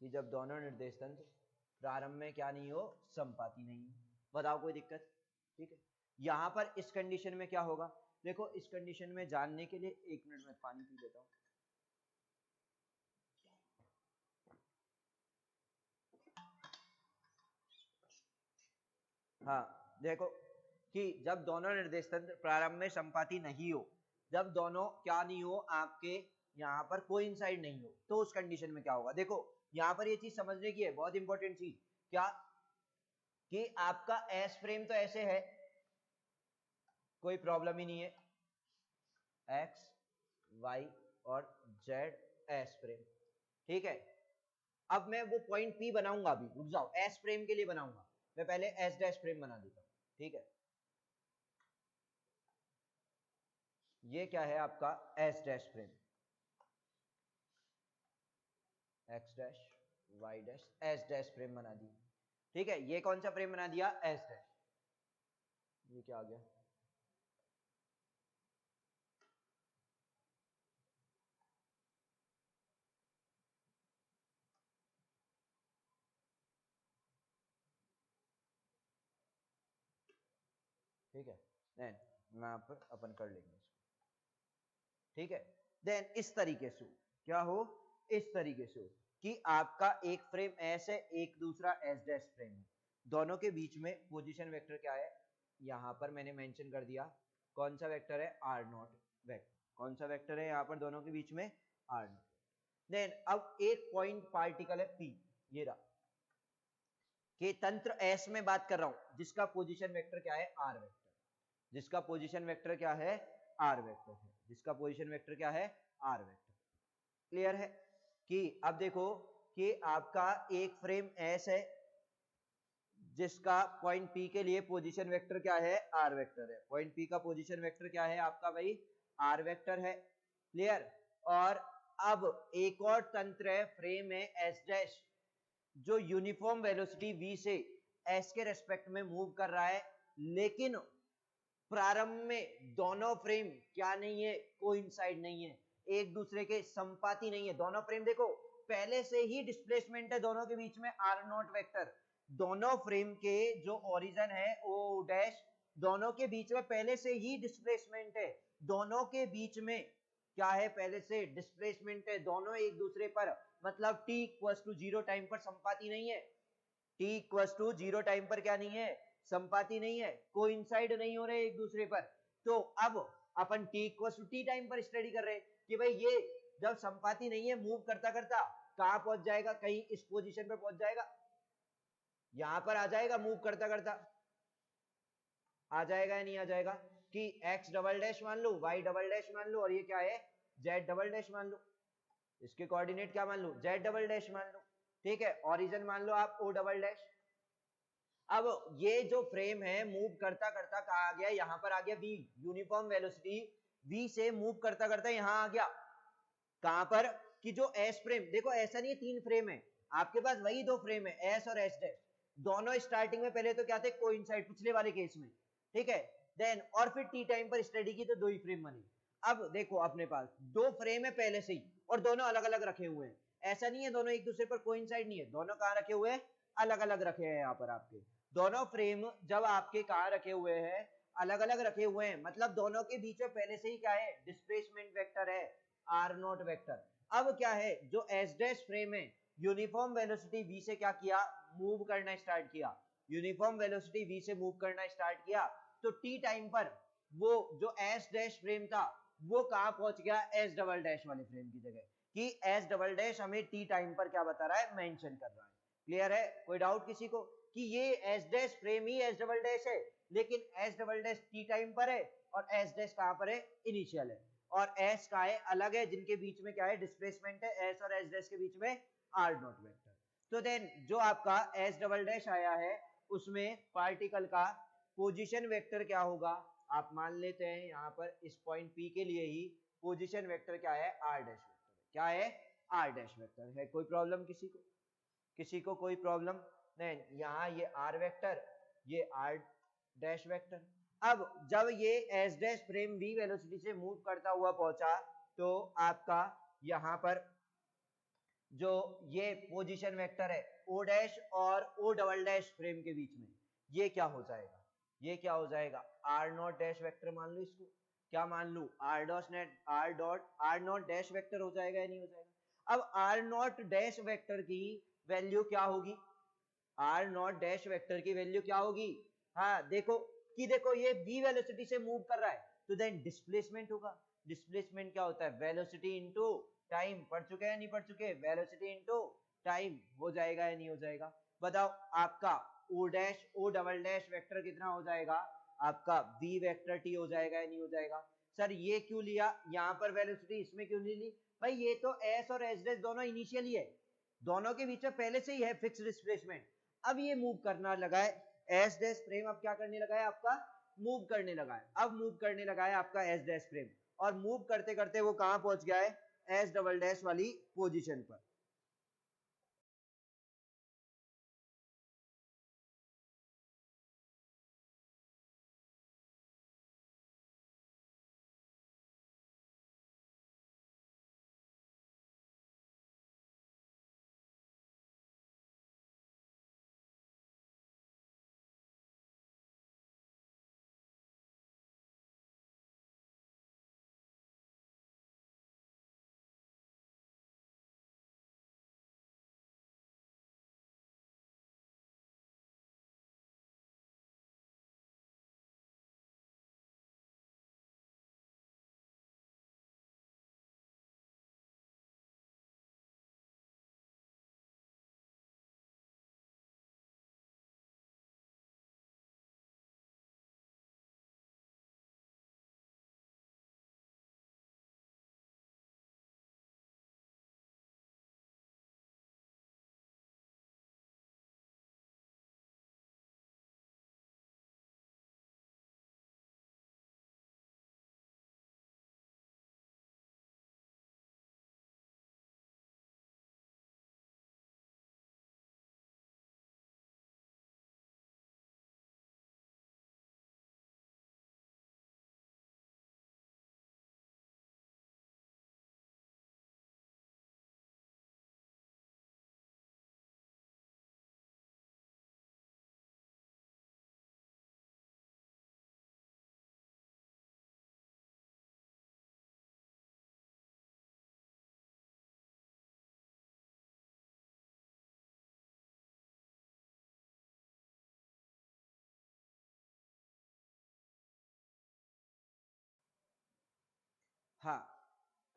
कि जब दोनों निर्देश तंत्र प्रारंभ में क्या नहीं हो संपाती नहीं हो। बताओ कोई दिक्कत, ठीक है। यहां पर इस कंडीशन में क्या होगा, देखो इस कंडीशन में जानने के लिए एक मिनट में पानी पी लेता हूं। हाँ देखो कि जब दोनों निर्देश तंत्र प्रारंभ में संपाती नहीं हो, जब दोनों क्या नहीं हो आपके यहाँ पर कोइंसाइड नहीं हो, तो उस कंडीशन में क्या होगा। देखो यहाँ पर ये चीज समझने की है, बहुत इंपॉर्टेंट चीज क्या कि आपका एस फ्रेम तो ऐसे है, कोई प्रॉब्लम ही नहीं है, एक्स वाई और जेड एस फ्रेम, ठीक है। अब मैं वो पॉइंट पी बनाऊंगा, अभी रुक जाओ, एस फ्रेम के लिए बनाऊंगा, मैं पहले एस डैश फ्रेम बना देता हूं, ठीक है। ये क्या है आपका s dash frame, x dash y dash s dash frame बना दी, ठीक है। ये कौन सा फ्रेम बना दिया एस डैश, ये क्या आ गया, ठीक है। देन मैं यहाँ पर अपन कर लेंगे इसको, ठीक है। देन इस तरीके से क्या हो, इस तरीके से हो कि आपका एक फ्रेम एस है, एक दूसरा एस डैश फ्रेम है, दोनों के बीच में पोजीशन वेक्टर क्या है, यहां पर मैंने मेंशन कर दिया, कौन सा वेक्टर है, आर नॉट वेक्टर, कौन सा वेक्टर है यहां पर दोनों के बीच में, आर नॉट। देन अब एक पॉइंट पार्टिकल है पी, ये रहा, के तंत्र एस में बात कर रहा हूं, जिसका पोजीशन वेक्टर क्या है, आर वेक्टर, जिसका पोजीशन वेक्टर क्या है, आर वेक्टर है, जिसका पोजीशन वेक्टर क्या है, आर वेक्टर। क्लियर है कि अब देखो कि आपका एक फ्रेम एस है जिसका पॉइंट पी के लिए पोजीशन वेक्टर क्या है, आर वेक्टर है, पॉइंट पी का पोजीशन वेक्टर क्या है आपका भाई, आर वेक्टर है। क्लियर। और अब एक और तंत्र है, फ्रेम है एस डैश, जो यूनिफॉर्म वेलोसिटी v से s के रेस्पेक्ट में मूव कर रहा है, लेकिन प्रारंभ में दोनों फ्रेम क्या नहीं है, कोइंसाइड नहीं है, एक दूसरे के संपाती नहीं है, दोनों फ्रेम देखो पहले से ही डिस्प्लेसमेंट है दोनों के बीच में आर नॉट वेक्टर, दोनों फ्रेम के जो ओरिजिन है ओ डैश, दोनों के बीच में पहले से ही डिस्प्लेसमेंट है, दोनों के बीच में क्या है, पहले से डिस्प्लेसमेंट है, दोनों एक दूसरे पर, मतलब t इक्वल्स टू 0 टाइम पर संपाती नहीं है, t इक्वल्स टू 0 टाइम पर क्या नहीं है, संपाती नहीं है, कोइंसाइड नहीं हो रहे एक दूसरे पर। तो अब अपन t equals to t time पर स्टडी कर रहे हैं कि भाई ये जब संपाती नहीं है, मूव करता करता कहां पहुंच जाएगा, कहीं इस पोजीशन पर पहुंच जाएगा, यहां पर आ जाएगा, मूव करता करता आ जाएगा या नहीं आ जाएगा, कि x डबल डैश मान लो, y डबल डैश मान लो, और ये क्या है, z डबल डैश मान लो, इसके कोऑर्डिनेट क्या मान लो, z डबल डैश मान लो, ठीक है, ओरिजिन मान लो आप o डबल डैश। अब ये जो फ्रेम है मूव करता करता कहा आ गया, यहां पर आ गया v, यूनिफॉर्म वेलोसिटी v से मूव करता करता यहां आ गया, कहां पर, कि जो s फ्रेम, देखो ऐसा नहीं है तीन फ्रेम है आपके पास, वही दो फ्रेम है s और s डैश, दोनों स्टार्टिंग में पहले तो क्या थे, कोइंसाइड, पिछले वाले केस में, ठीक है। देन और फिर टी टाइम पर स्टडी की तो दो ही फ्रेम बने। अब देखो अपने पास दो फ्रेम है पहले से ही, और दोनों अलग अलग रखे हुए हैं, ऐसा नहीं है दोनों एक दूसरे पर कोइंसाइड नहीं है, दोनों कहां रखे हुए हैं, अलग अलग रखे हैं, यहाँ पर आपके दोनों फ्रेम जब आपके कहां रखे हुए हैं, अलग अलग रखे हुए हैं, मतलब दोनों के बीच में पहले से ही क्या है, डिस्प्लेसमेंट वेक्टर है, आर नॉट वेक्टर। अब क्या है, जो एस डैश फ्रेम है, यूनिफॉर्म वेलोसिटी v से क्या किया, मूव करना स्टार्ट किया, यूनिफॉर्म वेलोसिटी v से मूव करना स्टार्ट किया, तो t टाइम पर वो जो s डैश फ्रेम था वो कहां पहुंच गया, s डबल डैश वाले फ्रेम की जगह, कि s डबल डैश हमें t टाइम पर क्या बता रहा है, मेंशन कर रहा है। क्लियर है, कोई डाउट किसी को, कि ये s डैश फ्रेम ही s डबल डैश है, लेकिन s double dash t time पर है, और s डैश कहां पर है, इनिशियल है, और s का है अलग है, जिनके बीच में क्या है, डिस्प्लेसमेंट है, s और s डैश के बीच में r नॉट वेक्टर। तो देन जो आपका s डबल डैश आया है, उसमें पार्टिकल का पोजीशन वेक्टर क्या होगा, आप मान लेते हैं यहां पर इस पॉइंट P के लिए ही पोजीशन वेक्टर क्या है, r डैश वेक्टर है, क्या है, r डैश वेक्टर है। कोई प्रॉब्लम किसी को, किसी को कोई प्रॉब्लम नहीं, यहाँ ये r वेक्टर, ये r डैश वेक्टर। अब जब ये s dash frame v velocity से मूव करता हुआ पहुंचा, तो आपका यहाँ पर जो ये पोजीशन वेक्टर है o डैश और o डबल डैश फ्रेम के बीच में, ये क्या हो जाएगा, ये क्या हो जाएगा, r नॉट डैश वेक्टर मान लो इसको, क्या मान लू, r नॉट डैश वेक्टर हो जाएगा या नहीं हो जाएगा। अब r नॉट डैश वेक्टर की वैल्यू क्या होगी, r नॉट डैश वेक्टर की वैल्यू क्या होगी, हाँ देखो कि देखो ये v वेलोसिटी से मूव कर रहा है, तो देन डिस्प्लेसमेंट होगा, डिस्प्लेसमेंट क्या होता है, वेलोसिटी इनटू टाइम, पढ़ चुके हैं नहीं पढ़ चुके, वेलोसिटी इनटू टाइम हो जाएगा या नहीं हो जाएगा, बताओ आपका o dash o double dash vector कितना हो जाएगा, आपका v वेक्टर t हो जाएगा या नहीं हो जाएगा। सर ये क्यों लिया, यहाँ पर वेलोसिटी इसमें क्यों नहीं ली, भाई ये तो s और s डैश दोनों इनिशियल ही है, दोनों के बीच में पहले से ही है फिक्स डिस्प्लेसमेंट, अब ये मूव करना लगा है, एस डैश फ्रेम अब क्या करने लगा है आपका, मूव करने लगा है, अब मूव करने लगा है आपका एस डैश फ्रेम, और मूव करते करते वो कहां पहुंच गया है, एस डबल डैश वाली पोजीशन पर। हाँ,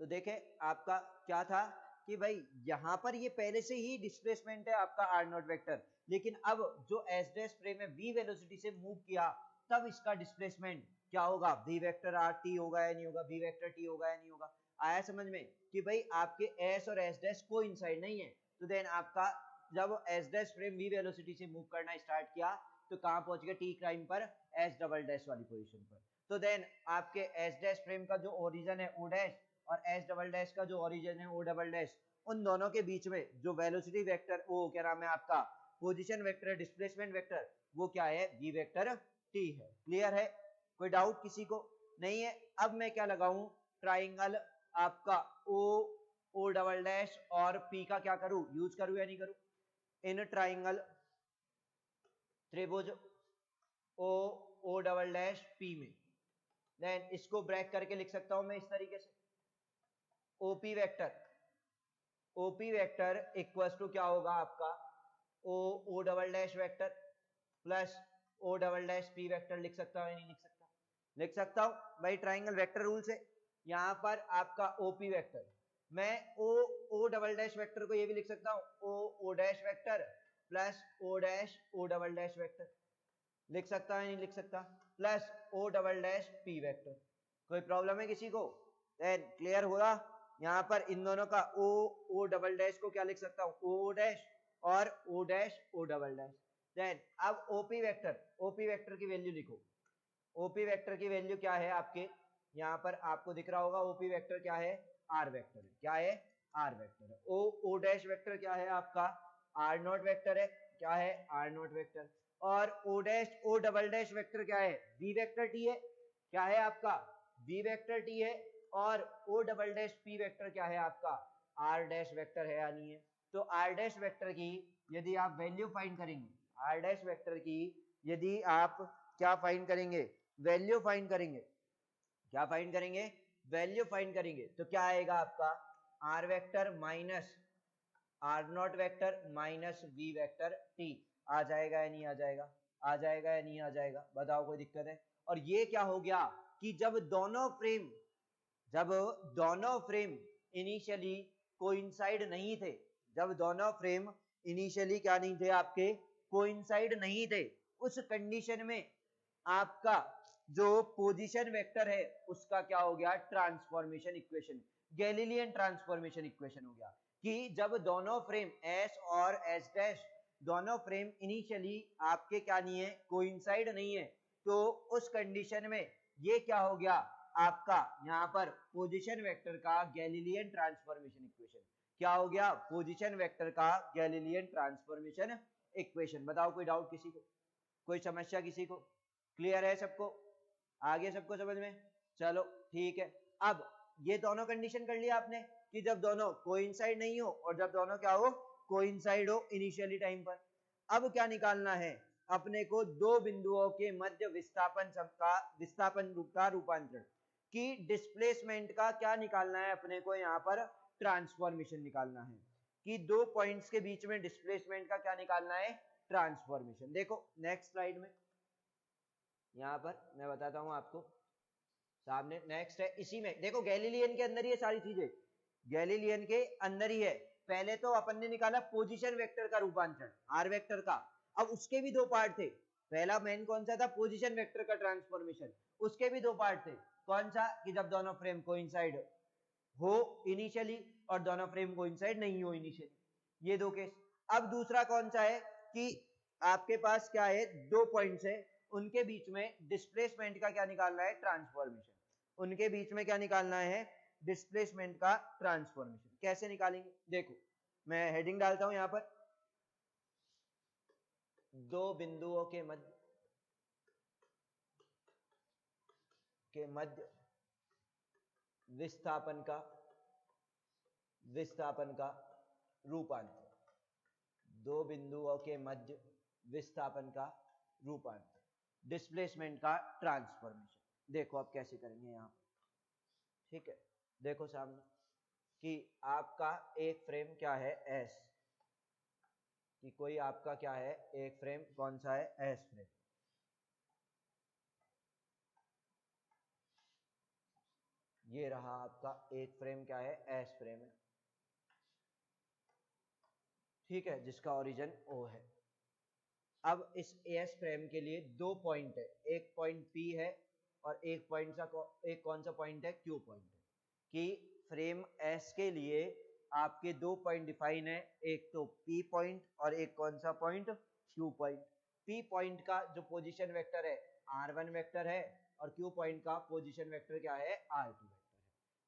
तो देखे आपका क्या था कि भाई यहां पर ये पहले से ही डिस्प्लेसमेंट है आपका आर नॉट वेक्टर, लेकिन अब जो एस डैश फ्रेम है वी वेलोसिटी से मूव किया तब इसका डिस्प्लेसमेंट क्या होगा, वी वेक्टर आर टी होगा या नहीं होगा, वी वेक्टर टी होगा या नहीं होगा। आया समझ में कि भाई आपके एस और एस डैश कोइंसाइड नहीं है, तो देन आपका जब s dash frame v velocity से मूव करना स्टार्ट किया तो कहां पहुंच गया, टी प्राइम पर, एस डबल डैश वाली पोजीशन पर। तो देन आपके एस डैश फ्रेम का जो ओरिजिन है ओ डैश और एस डबल डैश का जो ओरिजिन है ओ डबल डैश, उन दोनों के बीच में जो वेलोसिटी वेक्टर, वो क्या नाम है आपका, पोजीशन वेक्टर, डिस्प्लेसमेंट वेक्टर, वो क्या है, वी वेक्टर टी है। क्लियर है, कोई डाउट किसी को नहीं है। अब मैं क्या लगाऊं, ट्राइंगल आपका ओ, ओ डबल डैश और पी का क्या करूं, यूज करूं या नहीं करूं। इन ट्राइंगल त्रिभुज O, O double dash P में, देन इसको ब्रेक करके लिख सकता हूं मैं इस तरीके से, OP vector, OP vector equals to क्या होगा आपका, O, O double dash vector plus O double dash P vector. लिख सकता हूं या नहीं लिख सकता, लिख सकता हूं भाई, ट्राइंगल वेक्टर रूल से। यहां पर आपका ओपी वेक्टर, मैं ओ डबल डैश वेक्टर को ये भी लिख सकता हूं, ओ डैश वेक्टर प्लस ओ dash O double dash vector. लिख सकता है नहीं लिख सकता, plus O double dash P vector. कोई प्रॉब्लम है किसी को, देन क्लियर होगा। यहां पर इन दोनों का ओ डबल डैश को क्या लिख सकता हूं, ओ डैश और ओ dash O double dash. Then अब ओपी वेक्टर की वैल्यू लिखो। ओपी वेक्टर की वैल्यू क्या है आपके, यहां पर आपको दिख रहा होगा, ओपी वेक्टर क्या है, आर वेक्टर है। क्या है, आर वेक्टर है। ओ डैश वेक्टर क्या है आपका, आर नॉट वेक्टर है। क्या है, आर नॉट वेक्टर। और ओ dash O double dash vector क्या है, वी वेक्टर टी है। क्या है आपका, वी वेक्टर टी है। और O double dash P vector क्या है आपका, आर डैश वेक्टर है या नहीं है। तो आर डैश वेक्टर की यदि आप वैल्यू फाइंड करेंगे, आर डैश वेक्टर की यदि आप क्या फाइंड करेंगे, वैल्यू फाइंड करेंगे। क्या फाइंड करेंगे, वैल्यू फाइंड करेंगे। तो क्या आएगा आपका, R vector minus are not vector minus V vector T. आ जाएगा या नहीं आ जाएगा, आ जाएगा या नहीं आ जाएगा, बताओ कोई दिक्कत है। और ये क्या हो गया कि जब दोनों फ्रेम इनिशियली कोइंसाइड नहीं थे, जब दोनों फ्रेम इनिशियली क्या नहीं थे आपके, कोइंसाइड नहीं थे, उस कंडीशन में आपका जो पोजीशन वेक्टर है उसका क्या हो गया, transformation equation, Galilean transformation equation हो गया। कि जब दोनों फ्रेम एस और एस डैश दोनों फ्रेम इनिशियली आपके क्या नहीं है, कोइंसाइड नहीं है, तो उस कंडीशन में ये क्या हो गया आपका, यहां पर पोजीशन वेक्टर का गैलीलियन ट्रांसफॉर्मेशन इक्वेशन। क्या हो गया, पोजीशन वेक्टर का गैलीलियन ट्रांसफॉर्मेशन इक्वेशन। बताओ कोई डाउट किसी को, कोई समस्या किसी को, क्लियर है सबको, आगे सबको समझ में। चलो ठीक है। अब ये दोनों कंडीशन कर लिया आपने कि जब दोनों कोइंसाइड नहीं हो और जब दोनों क्या हो, कोइंसाइड हो इनिशियली टाइम पर। अब क्या निकालना है अपने को, दो बिंदुओं के मध्य विस्थापन रूप का रूपांतरण की डिस्प्लेसमेंट का क्या निकालना है अपने को, यहाँ पर ट्रांसफॉर्मेशन निकालना है कि दो पॉइंट्स के बीच में डिस्प्लेसमेंट का क्या निकालना है, ट्रांसफॉर्मेशन। देखो नेक्स्ट स्लाइड में, यहां पर मैं बताता हूं आपको, सामने नेक्स्ट है, इसी में देखो गैलीलियन के अंदर ही है सारी चीजें, गैलीलियन के अंदर ही है। पहले तो अपन ने निकाला पोजीशन वेक्टर का रूपांतरण आर वेक्टर का, अब उसके भी दो पार्ट थे। पहला मेन कौन सा था, पोजीशन वेक्टर का ट्रांसफॉर्मेशन, उसके भी दो पार्ट थे। कौन सा, कि जब दोनों फ्रेम कोइंसाइड हो इनिशियली और दोनों फ्रेम कोइंसाइड नहीं हो इनिशियली, ये दो केस। अब दूसरा कौन सा है कि आपके पास क्या है, दो पॉइंट्स है, उनके बीच में डिस्प्लेसमेंट का क्या निकालना है, ट्रांसफॉर्मेशन। उनके बीच में क्या निकालना है, डिस्प्लेसमेंट का ट्रांसफॉर्मेशन। कैसे निकालेंगे, देखो मैं हेडिंग डालता हूं यहां पर, दो बिंदुओं के मध्य विस्थापन का रूपांतर, दो बिंदुओं के मध्य विस्थापन का रूपांतर, डिस्प्लेसमेंट का ट्रांसफॉर्मेशन। देखो आप कैसे करेंगे यहां पर, ठीक है। देखो सामने कि आपका एक फ्रेम क्या है, एस, कि कोई आपका क्या है, एक फ्रेम कौन सा है, एस फ्रेम। ये रहा आपका एक फ्रेम क्या है, एस फ्रेम है, ठीक है, जिसका ओरिजिन ओ है। अब इस एस फ्रेम के लिए दो पॉइंट है, एक पॉइंट पी है और एक पॉइंट सा एक कौन सा पॉइंट है, क्यू पॉइंट है। कि फ्रेम एस के लिए आपके दो पॉइंट डिफाइन है, एक तो पी पॉइंट और एक कौन सा point, Q point. P point का जो पोजीशन वेक्टर है r1 वेक्टर है और क्यू पॉइंट का पोजीशन वेक्टर क्या है, r2 वेक्टर है।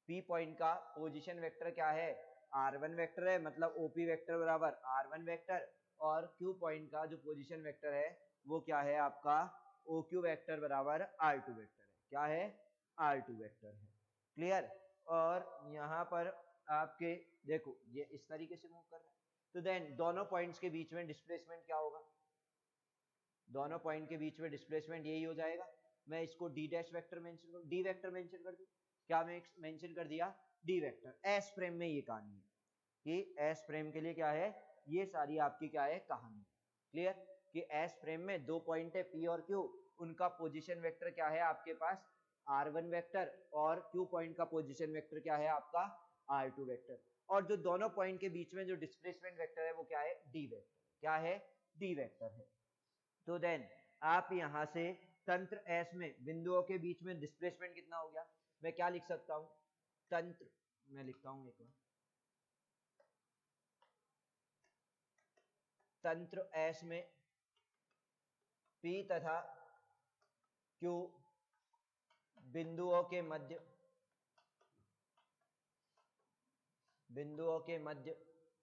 पी पॉइंट का पोजीशन वेक्टर क्या है, r1 वेक्टर है, मतलब ओपी वेक्टर बराबर r1 वेक्टर, और क्यू पॉइंट का जो पोजीशन वेक्टर है वो क्या है आपका, OQ वेक्टर बराबर r2 वेक्टर है। क्या है, r2 वेक्टर है। क्लियर। और यहाँ पर आपके देखो ये इस तरीके से मूव कर रहा है, तो देन दोनों पॉइंट्स के बीच में डिस्प्लेसमेंट क्या होगा, दोनों पॉइंट के बीच में डिस्प्लेसमेंट यही हो जाएगा। मैं इसको डी डैश वेक्टर मेंशन करूं, डी वेक्टर मेंशन कर दूं, क्या मैं मेंशन कर दिया, डी वेक्टर। एस फ्रेम में ये कहानी है कि एस फ्रेम के लिए क्या है, ये सारी आपकी क्या है कहानी। क्लियर। कि एस फ्रेम में दो पॉइंट है पी और क्यू, उनका पोजीशन वेक्टर क्या है आपके पास r1 वेक्टर, और क्यू पॉइंट का पोजीशन वेक्टर क्या है आपका r2 वेक्टर, और जो दोनों पॉइंट के बीच में जो डिस्प्लेसमेंट वेक्टर है वो क्या है, डी वेक्टर। क्या है, डी वेक्टर है। तो देन आप यहां से तंत्र एस में बिंदुओं के बीच में डिस्प्लेसमेंट कितना हो गया, मैं क्या लिख सकता हूं, तंत्र, मैं लिखता हूं एक बार, तंत्र एस में P तथा Q बिंदुओं के मध्य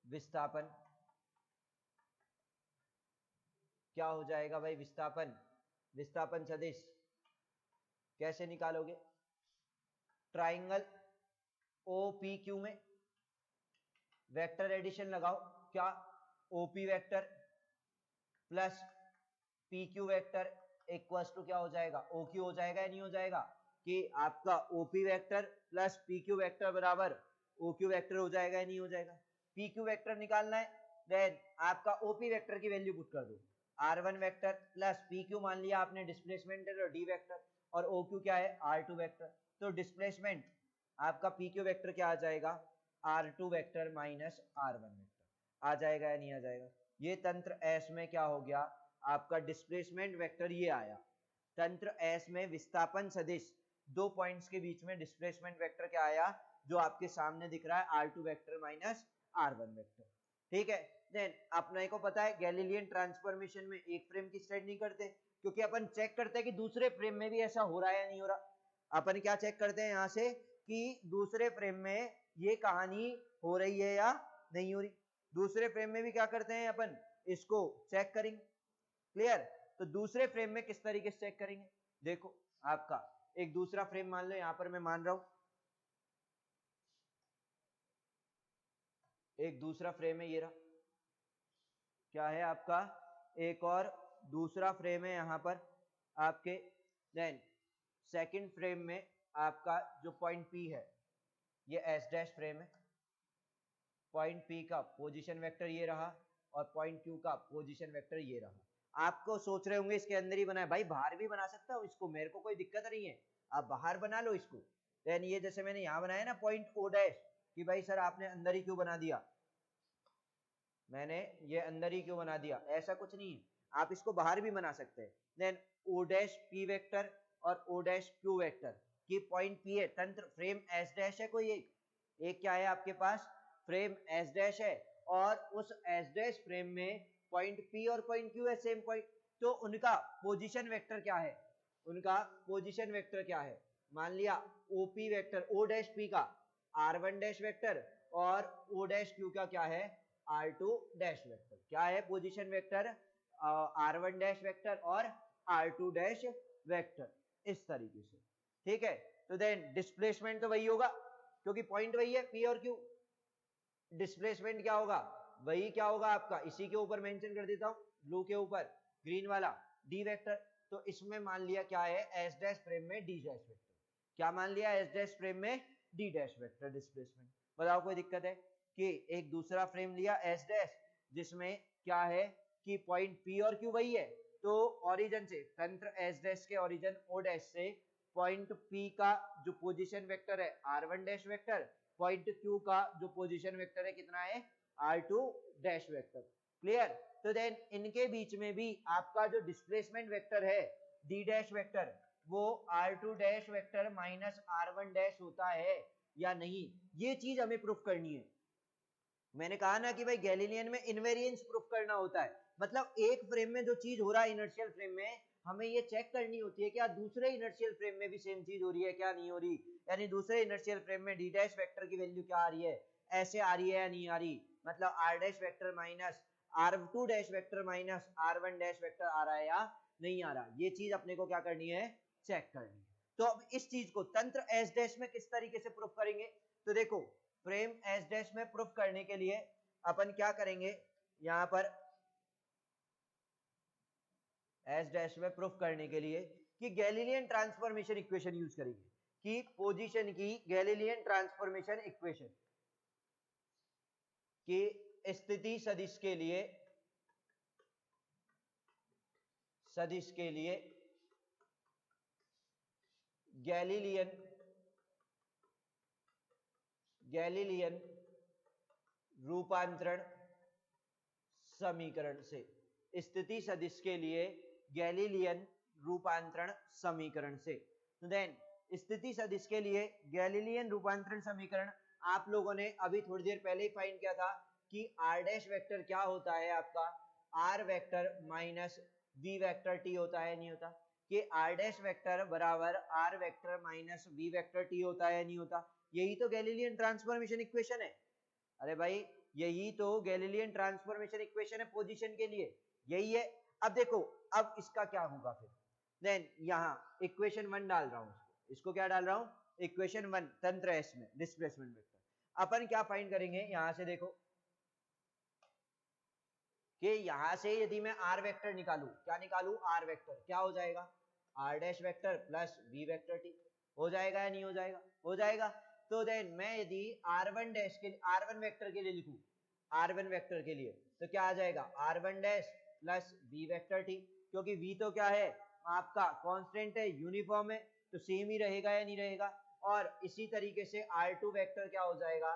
विस्थापन क्या हो जाएगा भाई, विस्थापन सदिश कैसे निकालोगे, ट्राइंगल OPQ में वेक्टर एडिशन लगाओ, क्या OP vector plus PQ vector equals to क्या हो जाएगा, OQ हो जाएगा या नहीं हो जाएगा, कि आपका OP vector plus PQ vector बराबर OQ वेक्टर हो जाएगा या नहीं हो जाएगा। PQ वेक्टर निकालना है, देन आपका OP वेक्टर की वैल्यू पुट कर दो, R1 वेक्टर प्लस PQ मान लिया आपने डिस्प्लेसमेंट है डी वेक्टर, और OQ क्या है, R2 वेक्टर। तो डिस्प्लेसमेंट आपका PQ वेक्टर क्या आ जाएगा, R2 vector minus R1 vector आ जाएगा या नहीं आ जाएगा। ये तंत्र एस में क्या हो गया आपका, डिस्प्लेसमेंट वेक्टर ये आया। तंत्र एस में विस्थापन सदिश दो पॉइंट्स के बीच में डिस्प्लेसमेंट वेक्टर क्या आया, जो आपके सामने दिख रहा है R2 vector minus R1 vector. ठीक है। देन अपने को पता है गैलीलियन ट्रांसफॉर्मेशन में एक फ्रेम की स्टडी नहीं करते, क्योंकि अपन चेक करते हैं कि दूसरे फ्रेम में भी ऐसा हो रहा है या नहीं हो रहा। अपन क्या चेक करते हैं यहां से कि दूसरे फ्रेम में ये कहानी हो रही है या नहीं हो रही। दूसरे फ्रेम में भी क्या करते हैं अपन, इसको चेक करेंगे। क्लियर। तो दूसरे फ्रेम में किस तरीके से चेक करेंगे, देखो आपका एक दूसरा फ्रेम मान लो, यहां पर मैं मान रहा हूं एक दूसरा फ्रेम है, ये रहा, क्या है आपका एक और दूसरा फ्रेम है यहां पर आपके। देन सेकंड फ्रेम में आपका जो पॉइंट P है ये एस डैश फ्रेम है, पॉइंट P का पोजीशन वेक्टर ये रहा और पॉइंट Q का पोजीशन वेक्टर ये रहा। आपको सोच रहे होंगे इसके अंदर ही बना है, भाई बाहर भी बना सकता हूं इसको, मेरे को कोई दिक्कत नहीं है, आप बाहर बना लो इसको। देन ये जैसे मैंने यहां बनाया ना पॉइंट O डैश, कि भाई सर आपने अंदर ही क्यों बना दिया, मैंने ये अंदर ही क्यों बना दिया, ऐसा कुछ नहीं है, आप इसको बाहर भी बना सकते हैं। Then O dash P vector और O डैश Q वेक्टर की पॉइंट P है, तंत्र फ्रेम S डैश है कोई एक क्या है आपके पास, फ्रेम S डैश है, और उस S डैश फ्रेम में पॉइंट P और पॉइंट Q है सेम पॉइंट, तो उनका पोजीशन वेक्टर क्या है, उनका पोजीशन वेक्टर क्या है, मान लिया OP vector O dash P का R1 डैश वेक्टर और O डैश Q का क्या है R2 डैश वेक्टर। क्या है position vector, R1 dash vector और R2 डैश वेक्टर, इस तरीके से। ठीक है। तो देन डिस्प्लेसमेंट तो वही होगा क्योंकि पॉइंट वही है P और Q। डिस्प्लेसमेंट क्या होगा, वही क्या होगा आपका, इसी के ऊपर मेंशन कर देता हूं, ब्लू के ऊपर ग्रीन वाला डी वेक्टर। तो इसमें मान लिया क्या है एस डैश फ्रेम में डी डैश वेक्टर, क्या मान लिया एस डैश फ्रेम में डी डैश वेक्टर डिस्प्लेसमेंट। बताओ कोई दिक्कत है, कि एक दूसरा फ्रेम लिया एस डैश जिसमें क्या है कि पॉइंट P और Q वही है, तो ओरिजिन से तंत्र एस डैश के ओरिजिन O डैश से पॉइंट P का जो पोजीशन वेक्टर है r1 dash vector, point Q का जो पोजीशन वेक्टर है कितना है r2 डैश वेक्टर। क्लियर? तो देन इनके बीच में भी आपका जो डिस्प्लेसमेंट वेक्टर है d डैश वेक्टर, वो r2 dash vector minus r1 dash होता है या नहीं, ये चीज हमें प्रूफ करनी है। मैंने कहा ना कि भाई गैलीलियन में इनवेरिएंस प्रूफ करना होता है, मतलब एक फ्रेम में जो चीज हो रहा है इनर्शियल फ्रेम में, हमें ये चेक करनी होती है क्या दूसरे इनर्शियल फ्रेम में भी सेम चीज हो रही है क्या नहीं हो रही, यानी दूसरे इनर्शियल फ्रेम में डी डैश वेक्टर की वैल्यू क्या आ रही है, ऐसे आ रही है या नहीं आ रही, मतलब R dash vector minus r2 dash vector minus r1 dash vector आ रहा है या नहीं आ रहा, ये चीज अपने को क्या करनी है, चेक करनी है। तो अब इस चीज को तंत्र एस डैश में किस तरीके से प्रूफ करेंगे, तो देखो फ्रेम एस डैश में प्रूफ करने के लिए अपन क्या करेंगे, यहां पर एस डैश में प्रूफ करने के लिए कि गैलीलियन ट्रांसफॉर्मेशन इक्वेशन यूज करेंगे, कि पोजीशन की गैलीलियन ट्रांसफॉर्मेशन इक्वेशन की स्थिति सदिश के लिए गैलीलियन रूपांतरण समीकरण से, स्थिति सदिश के लिए गैलीलियन रूपांतरण समीकरण से। तो देन स्थिति सदिश के लिए गैलीलियन रूपांतरण समीकरण आप लोगों ने अभी थोड़ी देर पहले ही फाइंड किया था कि r डैश वेक्टर क्या होता है आपका, r vector minus v vector t होता है नहीं होता, कि r डैश वेक्टर बराबर r vector minus v vector t होता है नहीं होता, यही तो गैलीलियन ट्रांसफॉर्मेशन इक्वेशन है। अरे भाई यही तो गैलीलियन ट्रांसफॉर्मेशन इक्वेशन है पोजीशन के लिए, यही है। अब देखो अब इसका क्या होगा फिर, देन यहां इक्वेशन 1 डाल रहा हूं, इसको क्या डाल रहा हूं, इक्वेशन 1 तंत्र एस में डिस्प्लेसमेंट वेक्टर। अपन क्या फाइंड करेंगे, यहां से देखो कि यहां से यदि मैं r वेक्टर निकालूं, क्या निकालूं, r वेक्टर, क्या हो जाएगा, r dash vector plus v vector t, हो जाएगा या नहीं हो जाएगा, हो जाएगा। तो देन मैं यदि r1 डैश के r1 वेक्टर के लिए लिखूं, r1 वेक्टर के लिए तो क्या आ जाएगा, r1 dash plus v vector t, क्योंकि v तो क्या है आपका कांस्टेंट है, यूनिफॉर्म है, तो सेम ही रहेगा या नहीं रहेगा। और इसी तरीके से r2 वेक्टर क्या हो जाएगा,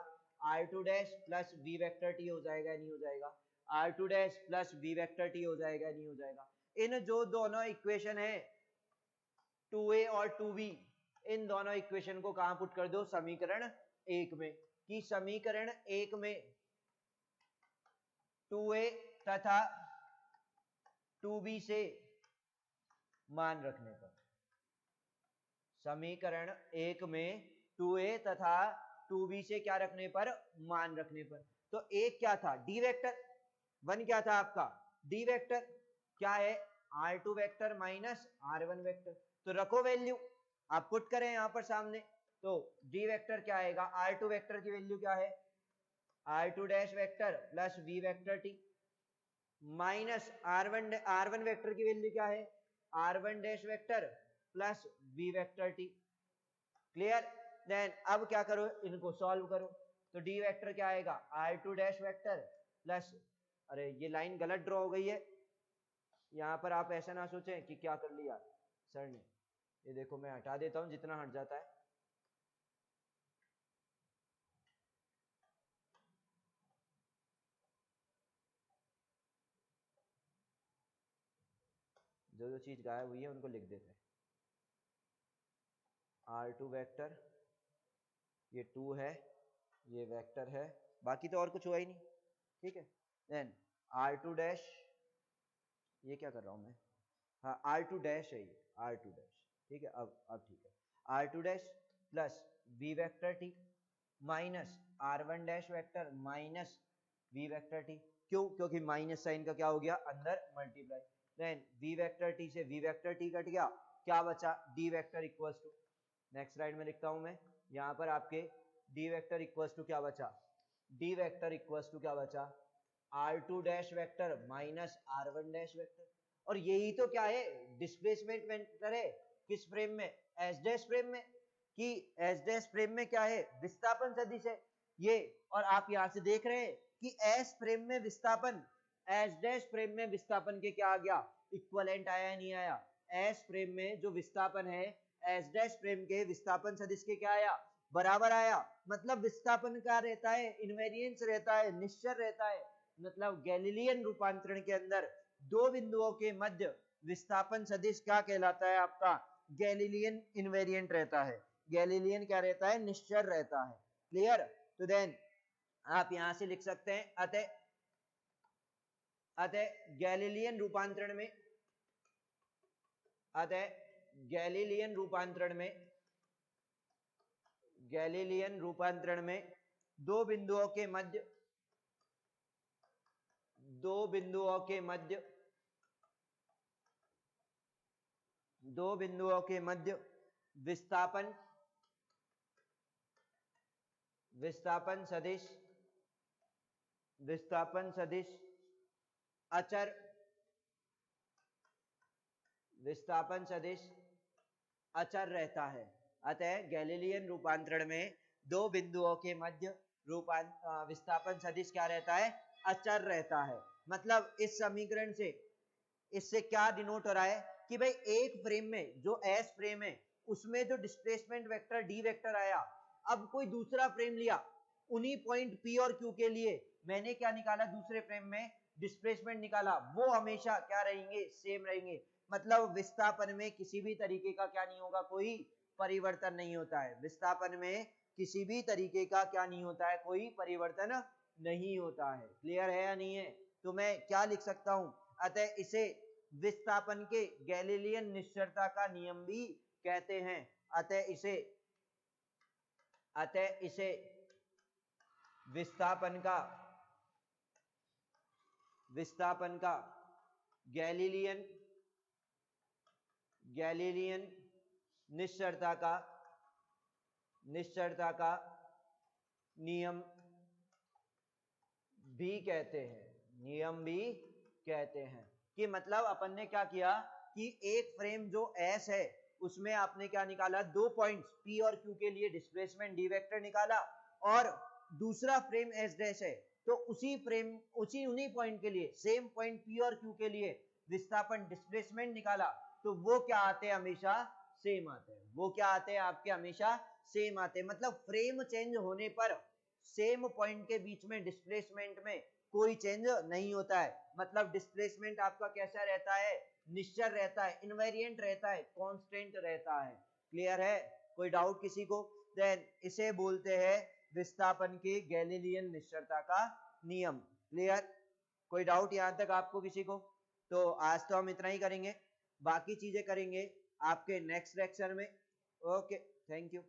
r2 dash plus v vector t हो जाएगा या नहीं हो जाएगा, r2 dash plus v vector t हो जाएगा नहीं हो जाएगा। इन जो दोनों इक्वेशन है 2a और 2b, इन दोनों इक्वेशन को कहां पुट कर दो, समीकरण 1 में, कि समीकरण 1 में 2a तथा 2b से मान रखने पर, समीकरण 1 में 2a तथा 2b से क्या रखने पर, मान रखने पर। तो एक क्या था, d वेक्टर, 1 क्या था आपका d वेक्टर, क्या है r2 vector minus r1 vector, तो रखो वैल्यू, आप पुट करें यहां पर सामने, तो d वेक्टर क्या आएगा, r2 वेक्टर की वैल्यू क्या है, r2 dash vector plus v vector t minus r1 vector की वैल्यू क्या है, r1 dash vector plus v vector t। Clear? Then अब क्या करो, इनको सॉल्व करो, तो d वेक्टर क्या आएगा, r2 डैश वेक्टर प्लस, अरे ये लाइन गलत ड्रॉ हो गई है, यहां पर आप ऐसा ना सोचें कि क्या कर लिया सर ने, ये देखो मैं हटा देता हूं जितना हट जाता है। जो जो चीज गायब हुई है उनको लिख देते हैं, r2 वेक्टर, ये 2 है, ये वेक्टर है, बाकी तो और कुछ हुआ ही नहीं, ठीक है। देन r2 डैश, ये क्या कर रहा हूं मैं, हाँ r2 डैश है ये, r2 डैश, ठीक है। अब ठीक है, r2 dash plus v vector t minus r1 dash vector minus v vector t, क्यों, क्योंकि माइनस साइन का क्या हो गया अंदर multiply, then v vector t से v वेक्टर t कट गया, क्या बचा, d vector equals to, next slide में लिखता हूं मैं, यहां पर आपके d वेक्टर इक्वल्स टू क्या बचा, d वेक्टर इक्वल्स टू क्या बचा, r2 dash vector minus r1 dash vector, और यही तो क्या है डिस्प्लेसमेंट वेक्टर है, किस फ्रेम में, एस डैश फ्रेम में, कि एस डैश फ्रेम में क्या है, विस्थापन सदिश है ये, और आप यहां से देख रहे हैं कि एस फ्रेम में विस्थापन, एस डैश फ्रेम में विस्थापन के क्या आ गया, इक्विवेलेंट आया नहीं आया, एस फ्रेम में जो विस्थापन है एस डैश फ्रेम के विस्थापन सदिश के क्या आया, बराबर आया। मतलब विस्थापन क्या रहता है, इनवेरिएंस रहता है, निश्चर रहता है। मतलब गैलीलियन रूपांतरण के अंदर दो बिंदुओं के मध्य विस्थापन सदिश क्या कहलाता है, आपका गैलीलियन इनवेरिएंट रहता है। गैलीलियन क्या रहता है, निश्चर रहता है। क्लियर। तो देन आप यहां से लिख सकते हैं अतः गैलीलियन रूपांतरण में, अतः गैलीलियन रूपांतरण में दो बिंदुओं के मध्य विस्थापन सदिश अचर रहता है। अतः गैलीलियन रूपांतरण में दो बिंदुओं के मध्य विस्थापन सदिश क्या रहता है, अचर रहता है। मतलब इस समीकरण से इससे क्या डिनोट हो रहा है कि भाई एक फ्रेम में जो एस फ्रेम है उसमें जो डिस्प्लेसमेंट वेक्टर डी वेक्टर आया, अब कोई दूसरा फ्रेम लिया, उन्हीं पॉइंट पी और क्यू के लिए मैंने क्या निकाला, दूसरे फ्रेम में डिस्प्लेसमेंट निकाला, वो हमेशा क्या रहेंगे, सेम रहेंगे। मतलब विस्थापन में किसी भी तरीके का क्या नहीं होगा, कोई परिवर्तन नहीं होता है। विस्थापन में किसी भी तरीके का क्या नहीं होता है, कोई परिवर्तन नहीं होता है। क्लियर है या नहीं है। तो मैं क्या लिख सकता हूं, अतः इसे विस्थापन के गैलीलियन निश्चरता का नियम भी कहते हैं। अतः इसे विस्थापन का गैलीलियन निश्चरता का नियम भी कहते हैं। कि मतलब अपन ने क्या किया कि एक फ्रेम जो एस है उसमें आपने क्या निकाला, दो पॉइंट्स पी और क्यू के लिए डिस्प्लेसमेंट डी वेक्टर निकाला, और दूसरा फ्रेम एस डैश है तो उन्हीं पॉइंट के लिए, सेम पॉइंट पी और क्यू के लिए विस्थापन डिस्प्लेसमेंट निकाला, तो वो क्या आते हैं, हमेशा सेम आते हैं। वो क्या आते हैं आपके, हमेशा सेम आते हैं। मतलब फ्रेम चेंज होने पर सेम पॉइंट के बीच में डिस्प्लेसमेंट में कोई चेंज नहीं होता है। मतलब डिस्प्लेसमेंट आपका कैसा रहता है, निश्चर रहता है, इनवेरिएंट रहता है, कांस्टेंट रहता है। क्लियर है। कोई डाउट किसी को। देन इसे बोलते हैं विस्थापन की गैलीलियन निश्चरता का नियम। क्लियर। कोई डाउट यहां तक आपको किसी को। तो आज तो हम इतना ही करेंगे, बाकी चीजें करेंगे आपके नेक्स्ट लेक्चर में। Okay, thank you.